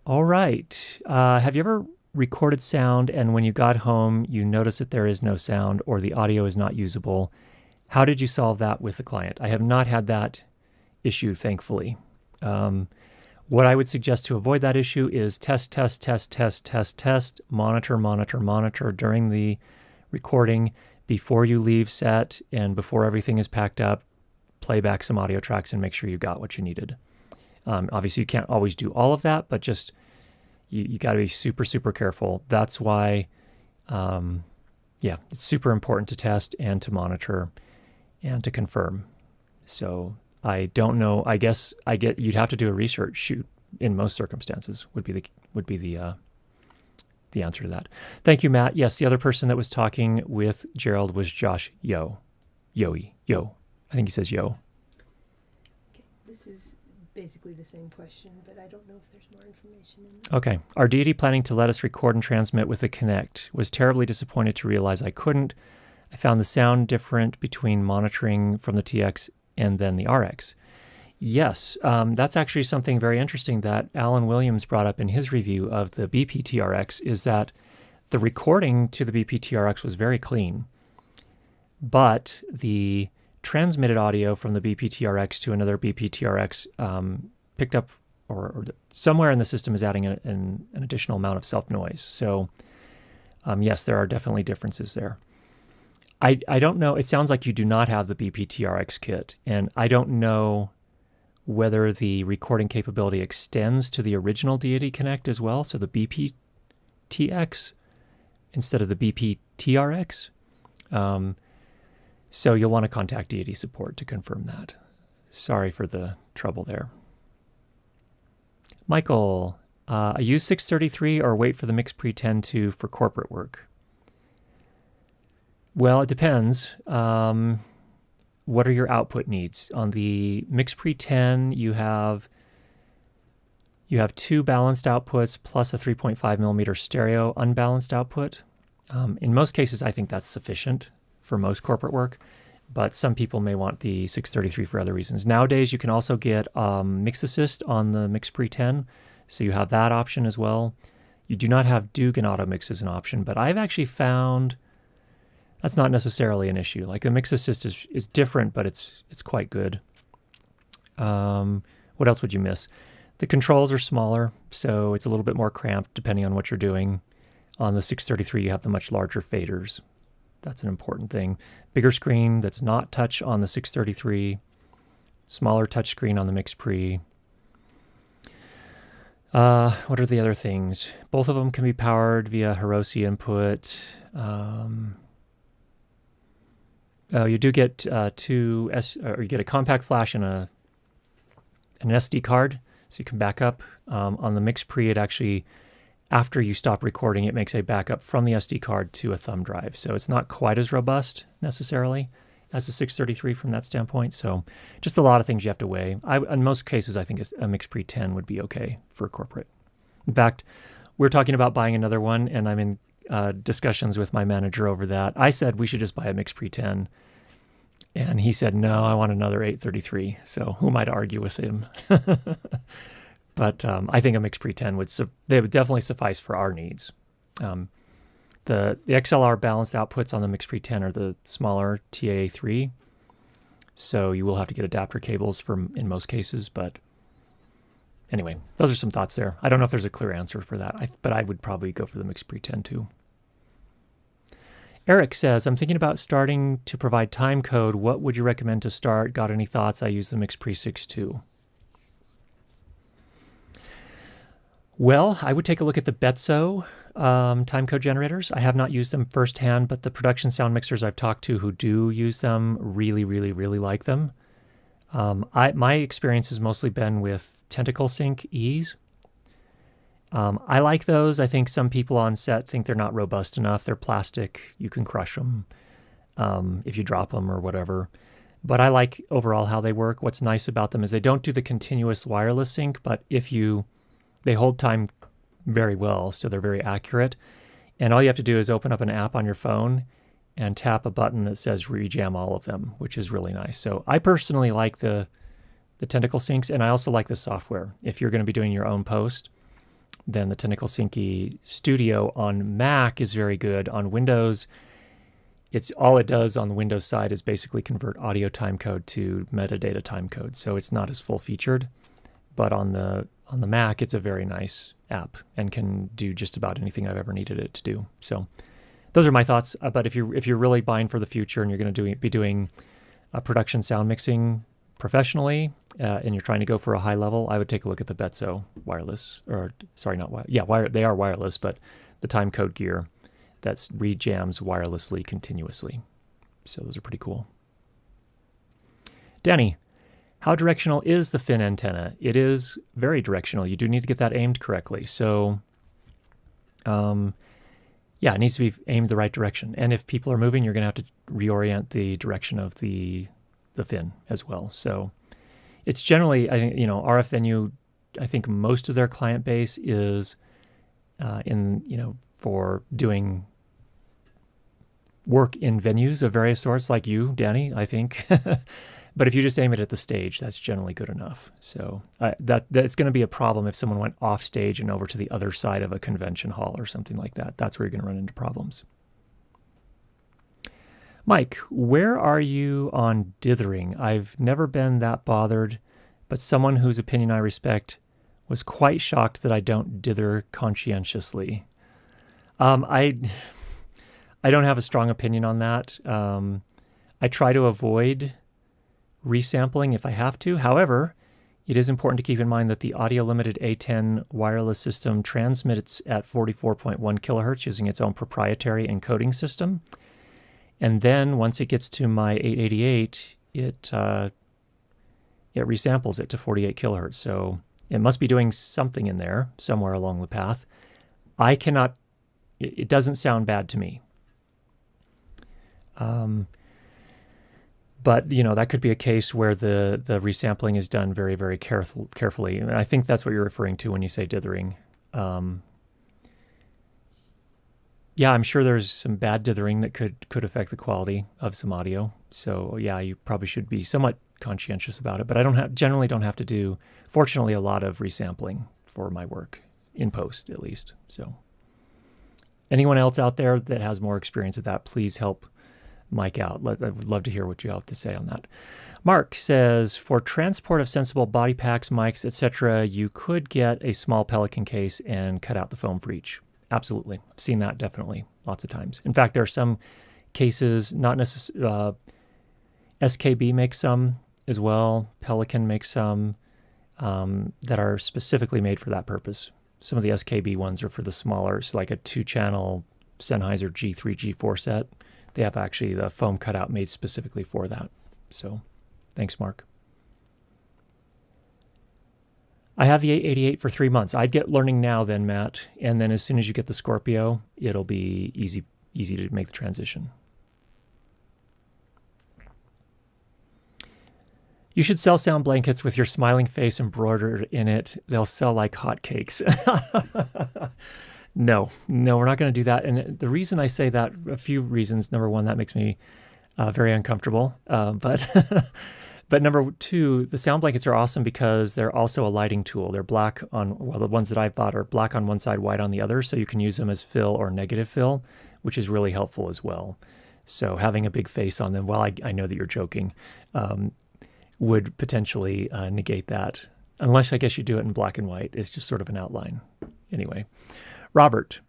All right. Have you ever recorded sound and when you got home you notice that there is no sound or the audio is not usable? How did you solve that with the client? I have not had that issue, thankfully. What I would suggest to avoid that issue is test, monitor during the recording before you leave set and before everything is packed up. Play back some audio tracks and make sure you got what you needed. Obviously, you can't always do all of that, but just you got to be super, super careful. That's why, it's super important to test and to monitor and to confirm. So I don't know. I guess you'd have to do a research shoot in most circumstances would be the answer to that. Thank you, Matt. Yes, the other person that was talking with Gerald was Josh Yo. I think he says Yo. Okay, this is basically the same question, but I don't know if there's more information in there. Okay. Our deity planning to let us record and transmit with the Kinect. Was terribly disappointed to realize I couldn't. I found the sound different between monitoring from the TX and then the RX. Yes, that's actually something very interesting that Alan Williams brought up in his review of the BPTRX, is that the recording to the BPTRX was very clean, but the transmitted audio from the BPTRX to another BPTRX picked up, or somewhere in the system is adding an additional amount of self-noise. So yes, there are definitely differences there. I don't know. It sounds like you do not have the BPTRX kit, and I don't know whether the recording capability extends to the original Deity Connect as well, so the BPTX instead of the BPTRX. So you'll want to contact Deity support to confirm that. Sorry for the trouble there. Michael, I use 633 or wait for the MixPre 10.2 for corporate work. Well, it depends. What are your output needs? On the MixPre 10, you have 2 balanced outputs plus a 3.5 millimeter stereo unbalanced output. In most cases, I think that's sufficient for most corporate work, but some people may want the 633 for other reasons. Nowadays, you can also get Mix Assist on the MixPre 10, so you have that option as well. You do not have Dugan Auto Mix as an option, but I've actually found that's not necessarily an issue. Like the Mix Assist is different, but it's quite good. What else would you miss? The controls are smaller, so it's a little bit more cramped depending on what you're doing. On the 633, you have the much larger faders. That's an important thing. Bigger screen that's not touch on the 633. Smaller touch screen on the MixPre. What are the other things? Both of them can be powered via Hiroshi input. You do get you get a compact flash and an SD card, so you can back up. On the MixPre, it actually, after you stop recording, it makes a backup from the SD card to a thumb drive. So it's not quite as robust necessarily as the 633 from that standpoint. So just a lot of things you have to weigh. In most cases, I think a MixPre 10 would be okay for corporate. In fact, we're talking about buying another one, and I'm in discussions with my manager over that. I said we should just buy a MixPre 10, and he said, no, I want another 833. So who am I to argue with him? But I think a MixPre 10 would definitely suffice for our needs. The XLR balanced outputs on the MixPre 10 are the smaller TAA3, so you will have to get adapter cables in most cases, but anyway, those are some thoughts there. I don't know if there's a clear answer for that, but I would probably go for the MixPre 10 too. Eric says, I'm thinking about starting to provide time code. What would you recommend to start? Got any thoughts? I use the MixPre 6.2. Well, I would take a look at the Betso timecode generators. I have not used them firsthand, but the production sound mixers I've talked to who do use them really, really, really like them. My experience has mostly been with Tentacle Sync E's. I like those. I think some people on set think they're not robust enough. They're plastic. You can crush them if you drop them or whatever. But I like overall how they work. What's nice about them is they don't do the continuous wireless sync, but they hold time very well, so they're very accurate. And all you have to do is open up an app on your phone and tap a button that says rejam all of them, which is really nice. So I personally like the Tentacle Syncs, and I also like the software. If you're going to be doing your own post, then the Tentacle Sync Studio on Mac is very good. On Windows, all it does on the Windows side is basically convert audio timecode to metadata timecode. So it's not as full-featured, but on the Mac, it's a very nice app and can do just about anything I've ever needed it to do. So those are my thoughts. But if you're really buying for the future and you're going to be doing production sound mixing professionally and you're trying to go for a high level, I would take a look at the Betso wireless, they are wireless, but the timecode gear that rejams wirelessly continuously. So those are pretty cool. Danny, How directional is the fin antenna? It is very directional. You do need to get that aimed correctly. So, yeah, it needs to be aimed the right direction. And if people are moving, you're going to have to reorient the direction of the fin as well. So it's generally, I think, RF Venue, I think most of their client base is for doing work in venues of various sorts, like you, Danny, I think. But if you just aim it at the stage, that's generally good enough. So that's going to be a problem if someone went off stage and over to the other side of a convention hall or something like that. That's where you're going to run into problems. Mike, where are you on dithering? I've never been that bothered, but someone whose opinion I respect was quite shocked that I don't dither conscientiously. I don't have a strong opinion on that. I try to avoid resampling if I have to. However, it is important to keep in mind that the audio-limited A10 wireless system transmits at 44.1 kilohertz using its own proprietary encoding system. And then once it gets to my 888, it resamples it to 48 kilohertz. So it must be doing something in there somewhere along the path. It doesn't sound bad to me. But, that could be a case where the resampling is done very, very carefully. And I think that's what you're referring to when you say dithering. Yeah, I'm sure there's some bad dithering that could affect the quality of some audio. So, yeah, you probably should be somewhat conscientious about it. But I generally don't have to do, fortunately, a lot of resampling for my work, in post at least. So anyone else out there that has more experience at that, please help Mike out. I would love to hear what you have to say on that. Mark says, for transport of sensible body packs, mics, etc., you could get a small Pelican case and cut out the foam for each. Absolutely. I've seen that definitely lots of times. In fact, there are some cases, not necessarily, SKB makes some as well. Pelican makes some that are specifically made for that purpose. Some of the SKB ones are for the smaller, so like a 2-channel Sennheiser G3, G4 set. They have actually the foam cutout made specifically for that. So thanks, Mark. I have the 888 for 3 months. I'd get learning now then, Matt. And then as soon as you get the Scorpio, it'll be easy to make the transition. You should sell sound blankets with your smiling face embroidered in it. They'll sell like hotcakes. No, we're not going to do that. And the reason I say that, a few reasons. Number one, that makes me very uncomfortable. But number two, the sound blankets are awesome because they're also a lighting tool. They're black the ones that I've bought are black on one side, white on the other. So you can use them as fill or negative fill, which is really helpful as well. So having a big face on them, well, I know that you're joking, would potentially negate that. Unless I guess you do it in black and white. It's just sort of an outline. Anyway. Robert,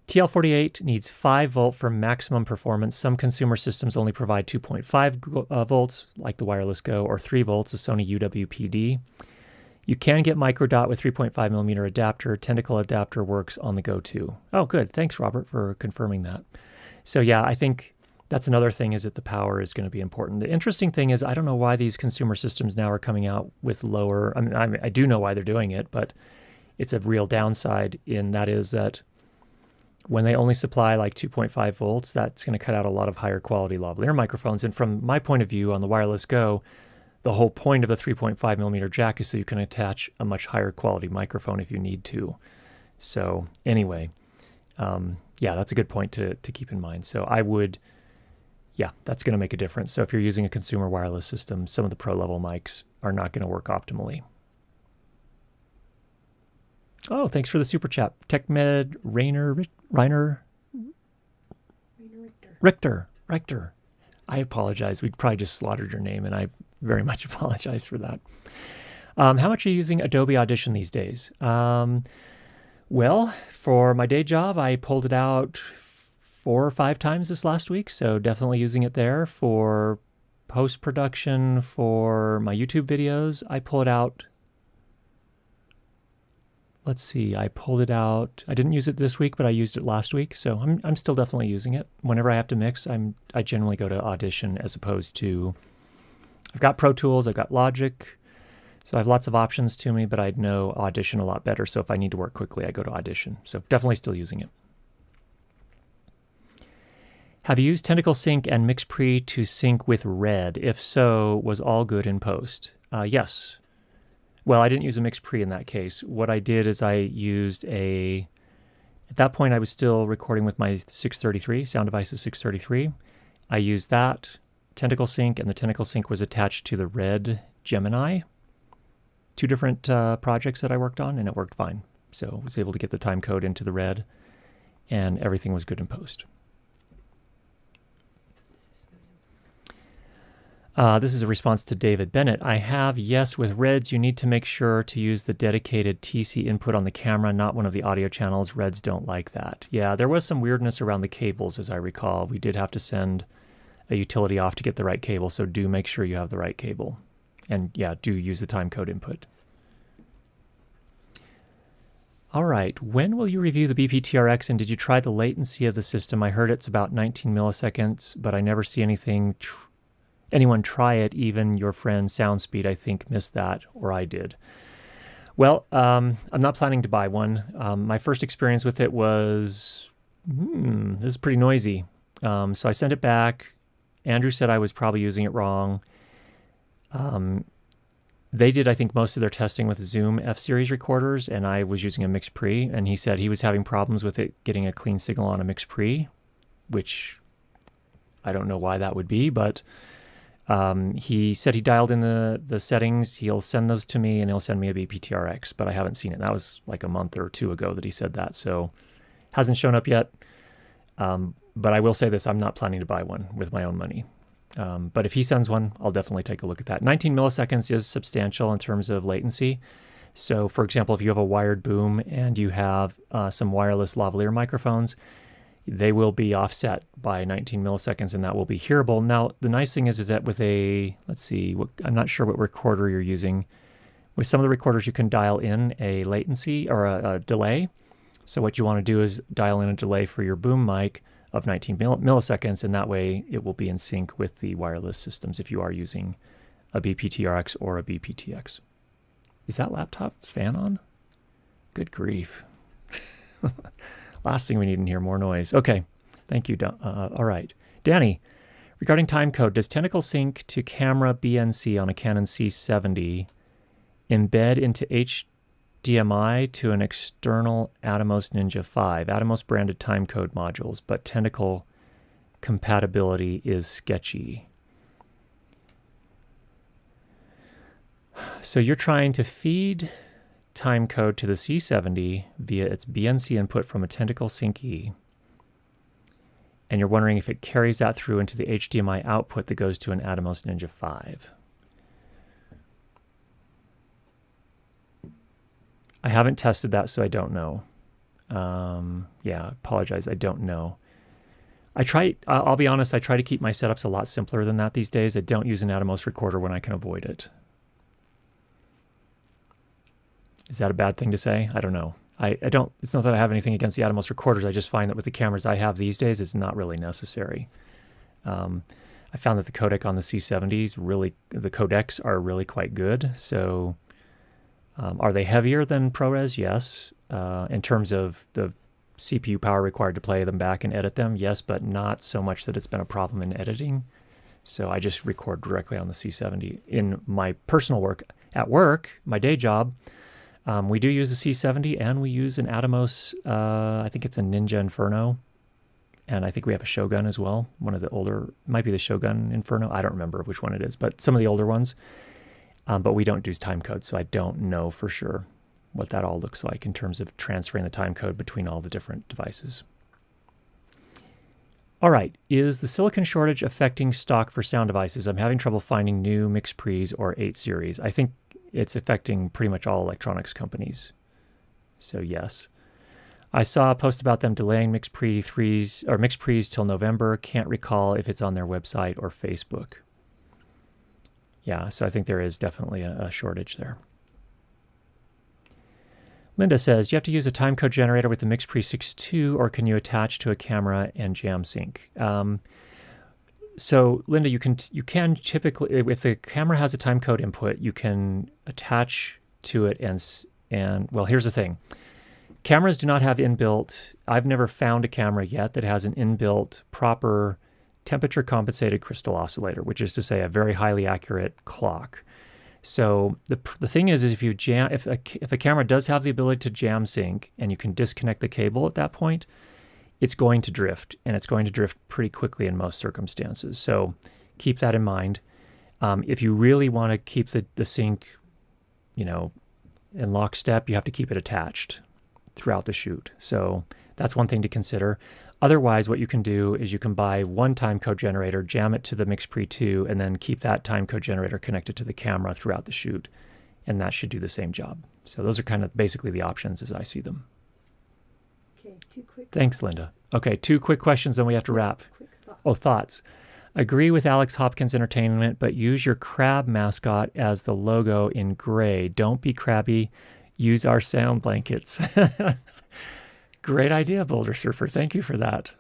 TL48 needs 5 volt for maximum performance. Some consumer systems only provide 2.5 volts, like the Wireless Go, or 3 volts, a Sony UWPD. You can get microdot with 3.5 millimeter adapter. Tentacle adapter works on the Go too. Oh, good. Thanks, Robert, for confirming that. So yeah, I think that's another thing, is that the power is going to be important. The interesting thing is, I don't know why these consumer systems now are coming out with lower. I do know why they're doing it, but it's a real downside in that is that when they only supply like 2.5 volts, that's going to cut out a lot of higher quality lavalier microphones. And from my point of view on the Wireless Go, the whole point of the 3.5 millimeter jack is so you can attach a much higher quality microphone if you need to. So anyway, yeah, that's a good point to keep in mind. So that's going to make a difference. So if you're using a consumer wireless system, some of the pro level mics are not going to work optimally. Oh, thanks for the super chat. TechMed Richter. I apologize. We probably just slaughtered your name, and I very much apologize for that. How much are you using Adobe Audition these days? Well, for my day job, I pulled it out 4 or 5 times this last week, so definitely using it there. For post-production, for my YouTube videos, I pull it out. Let's see, I pulled it out. I didn't use it this week, but I used it last week, so I'm still definitely using it. Whenever I have to mix, I generally go to Audition as opposed to I've got Pro Tools, I've got Logic, so I have lots of options to me, but I know Audition a lot better. So if I need to work quickly, I go to Audition. So definitely still using it. Have you used Tentacle Sync and MixPre to sync with Red? If so, was all good in post? Yes. Well, I didn't use a MixPre in that case. What I did is I used at that point I was still recording with my 633, Sound Devices 633. I used that Tentacle Sync, and the Tentacle Sync was attached to the Red Gemini. Two different projects that I worked on, and it worked fine. So I was able to get the time code into the Red, and everything was good in post. This is a response to David Bennett. I have, yes, with Reds, you need to make sure to use the dedicated TC input on the camera, not one of the audio channels. Reds don't like that. Yeah, there was some weirdness around the cables, as I recall. We did have to send a utility off to get the right cable, so do make sure you have the right cable. And yeah, do use the timecode input. All right, when will you review the BPTRX, and did you try the latency of the system? I heard it's about 19 milliseconds, but I never see anyone try it. Even your friend SoundSpeed, I think, missed that, or I did. Well, I'm not planning to buy one. My first experience with it was, this is pretty noisy. So I sent it back. Andrew said I was probably using it wrong. They did, I think, most of their testing with Zoom F-Series recorders, and I was using a MixPre, and he said he was having problems with it getting a clean signal on a MixPre, which I don't know why that would be, but he said he dialed in the settings. He'll send those to me, and he'll send me a BPTRX, but I haven't seen it. That was like a month or two ago that he said that, so hasn't shown up yet. But I will say this, I'm not planning to buy one with my own money. But if he sends one, I'll definitely take a look at that. 19 milliseconds is substantial in terms of latency. So for example, if you have a wired boom and you have some wireless lavalier microphones, they will be offset by 19 milliseconds, and that will be hearable. Now, the nice thing is that with let's see, I'm not sure what recorder you're using. With some of the recorders, you can dial in a latency or a delay. So what you want to do is dial in a delay for your boom mic of 19 milliseconds, and that way it will be in sync with the wireless systems if you are using a BPTRX or a BPTX. Is that laptop's fan on? Good grief. Last thing we need in here, more noise. Okay, thank you. All right. Danny, regarding timecode, does Tentacle Sync to camera BNC on a Canon C70 embed into HDMI to an external Atomos Ninja 5, Atomos branded timecode modules, but Tentacle compatibility is sketchy? So you're trying to feed timecode to the C70 via its BNC input from a Tentacle Sync E, and you're wondering if it carries that through into the HDMI output that goes to an Atomos Ninja 5. I haven't tested that, so I don't know. Yeah, apologize, I don't know. I'll be honest, I try to keep my setups a lot simpler than that these days. I don't use an Atomos recorder when I can avoid it. Is that a bad thing to say? I don't know. It's not that I have anything against the Atomos recorders. I just find that with the cameras I have these days, it's not really necessary. I found that the codec on the C70s the codecs are really quite good. So are they heavier than ProRes? Yes. In terms of the CPU power required to play them back and edit them, yes, but not so much that it's been a problem in editing. So I just record directly on the C70. In my personal work, at work, my day job, we do use a C70, and we use an Atomos, I think it's a Ninja Inferno, and I think we have a Shogun as well. One of the older, might be the Shogun Inferno. I don't remember which one it is, but some of the older ones. But we don't do timecode, so I don't know for sure what that all looks like in terms of transferring the timecode between all the different devices. All right, is the silicon shortage affecting stock for sound devices? I'm having trouble finding new MixPres or 8 series. I think it's affecting pretty much all electronics companies. So yes. I saw a post about them delaying MixPres till November. Can't recall if it's on their website or Facebook. Yeah, so I think there is definitely a shortage there. Linda says, do you have to use a timecode generator with the MixPre 6.2, or can you attach to a camera and jam sync? So, Linda, you can typically, if the camera has a time code input, you can attach to it and well, here's the thing. Cameras do not have inbuilt. I've never found a camera yet that has an inbuilt proper temperature compensated crystal oscillator, which is to say a very highly accurate clock. So the thing is if you jam, if a camera does have the ability to jam sync and you can disconnect the cable at that point, it's going to drift, and it's going to drift pretty quickly in most circumstances. So keep that in mind. If you really want to keep the sync, in lockstep, you have to keep it attached throughout the shoot. So that's one thing to consider. Otherwise, what you can do is you can buy one timecode generator, jam it to the MixPre 2, and then keep that timecode generator connected to the camera throughout the shoot, and that should do the same job. So those are kind of basically the options as I see them. Okay, 2 quick Thanks, thoughts. Linda. Okay, 2 quick questions, then we have to wrap. Quick thoughts. Oh, thoughts. Agree with Alex Hopkins Entertainment, but use your crab mascot as the logo in gray. Don't be crabby. Use our sound blankets. Great idea, Boulder Surfer. Thank you for that.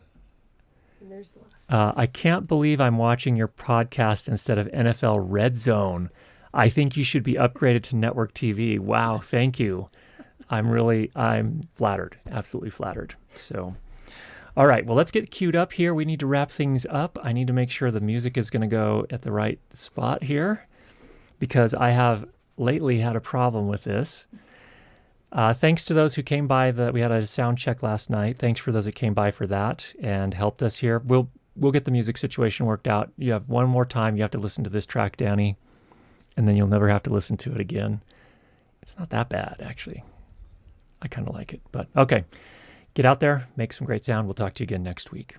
And there's the last one. I can't believe I'm watching your podcast instead of NFL Red Zone. I think you should be upgraded to network TV. Wow, thank you. I'm flattered, absolutely flattered. So, all right, well, let's get queued up here. We need to wrap things up. I need to make sure the music is going to go at the right spot here because I have lately had a problem with this. Thanks to those who came by. We had a sound check last night. Thanks for those that came by for that and helped us here. We'll get the music situation worked out. You have one more time. You have to listen to this track, Danny, and then you'll never have to listen to it again. It's not that bad, actually. I kind of like it, but okay. Get out there, make some great sound. We'll talk to you again next week.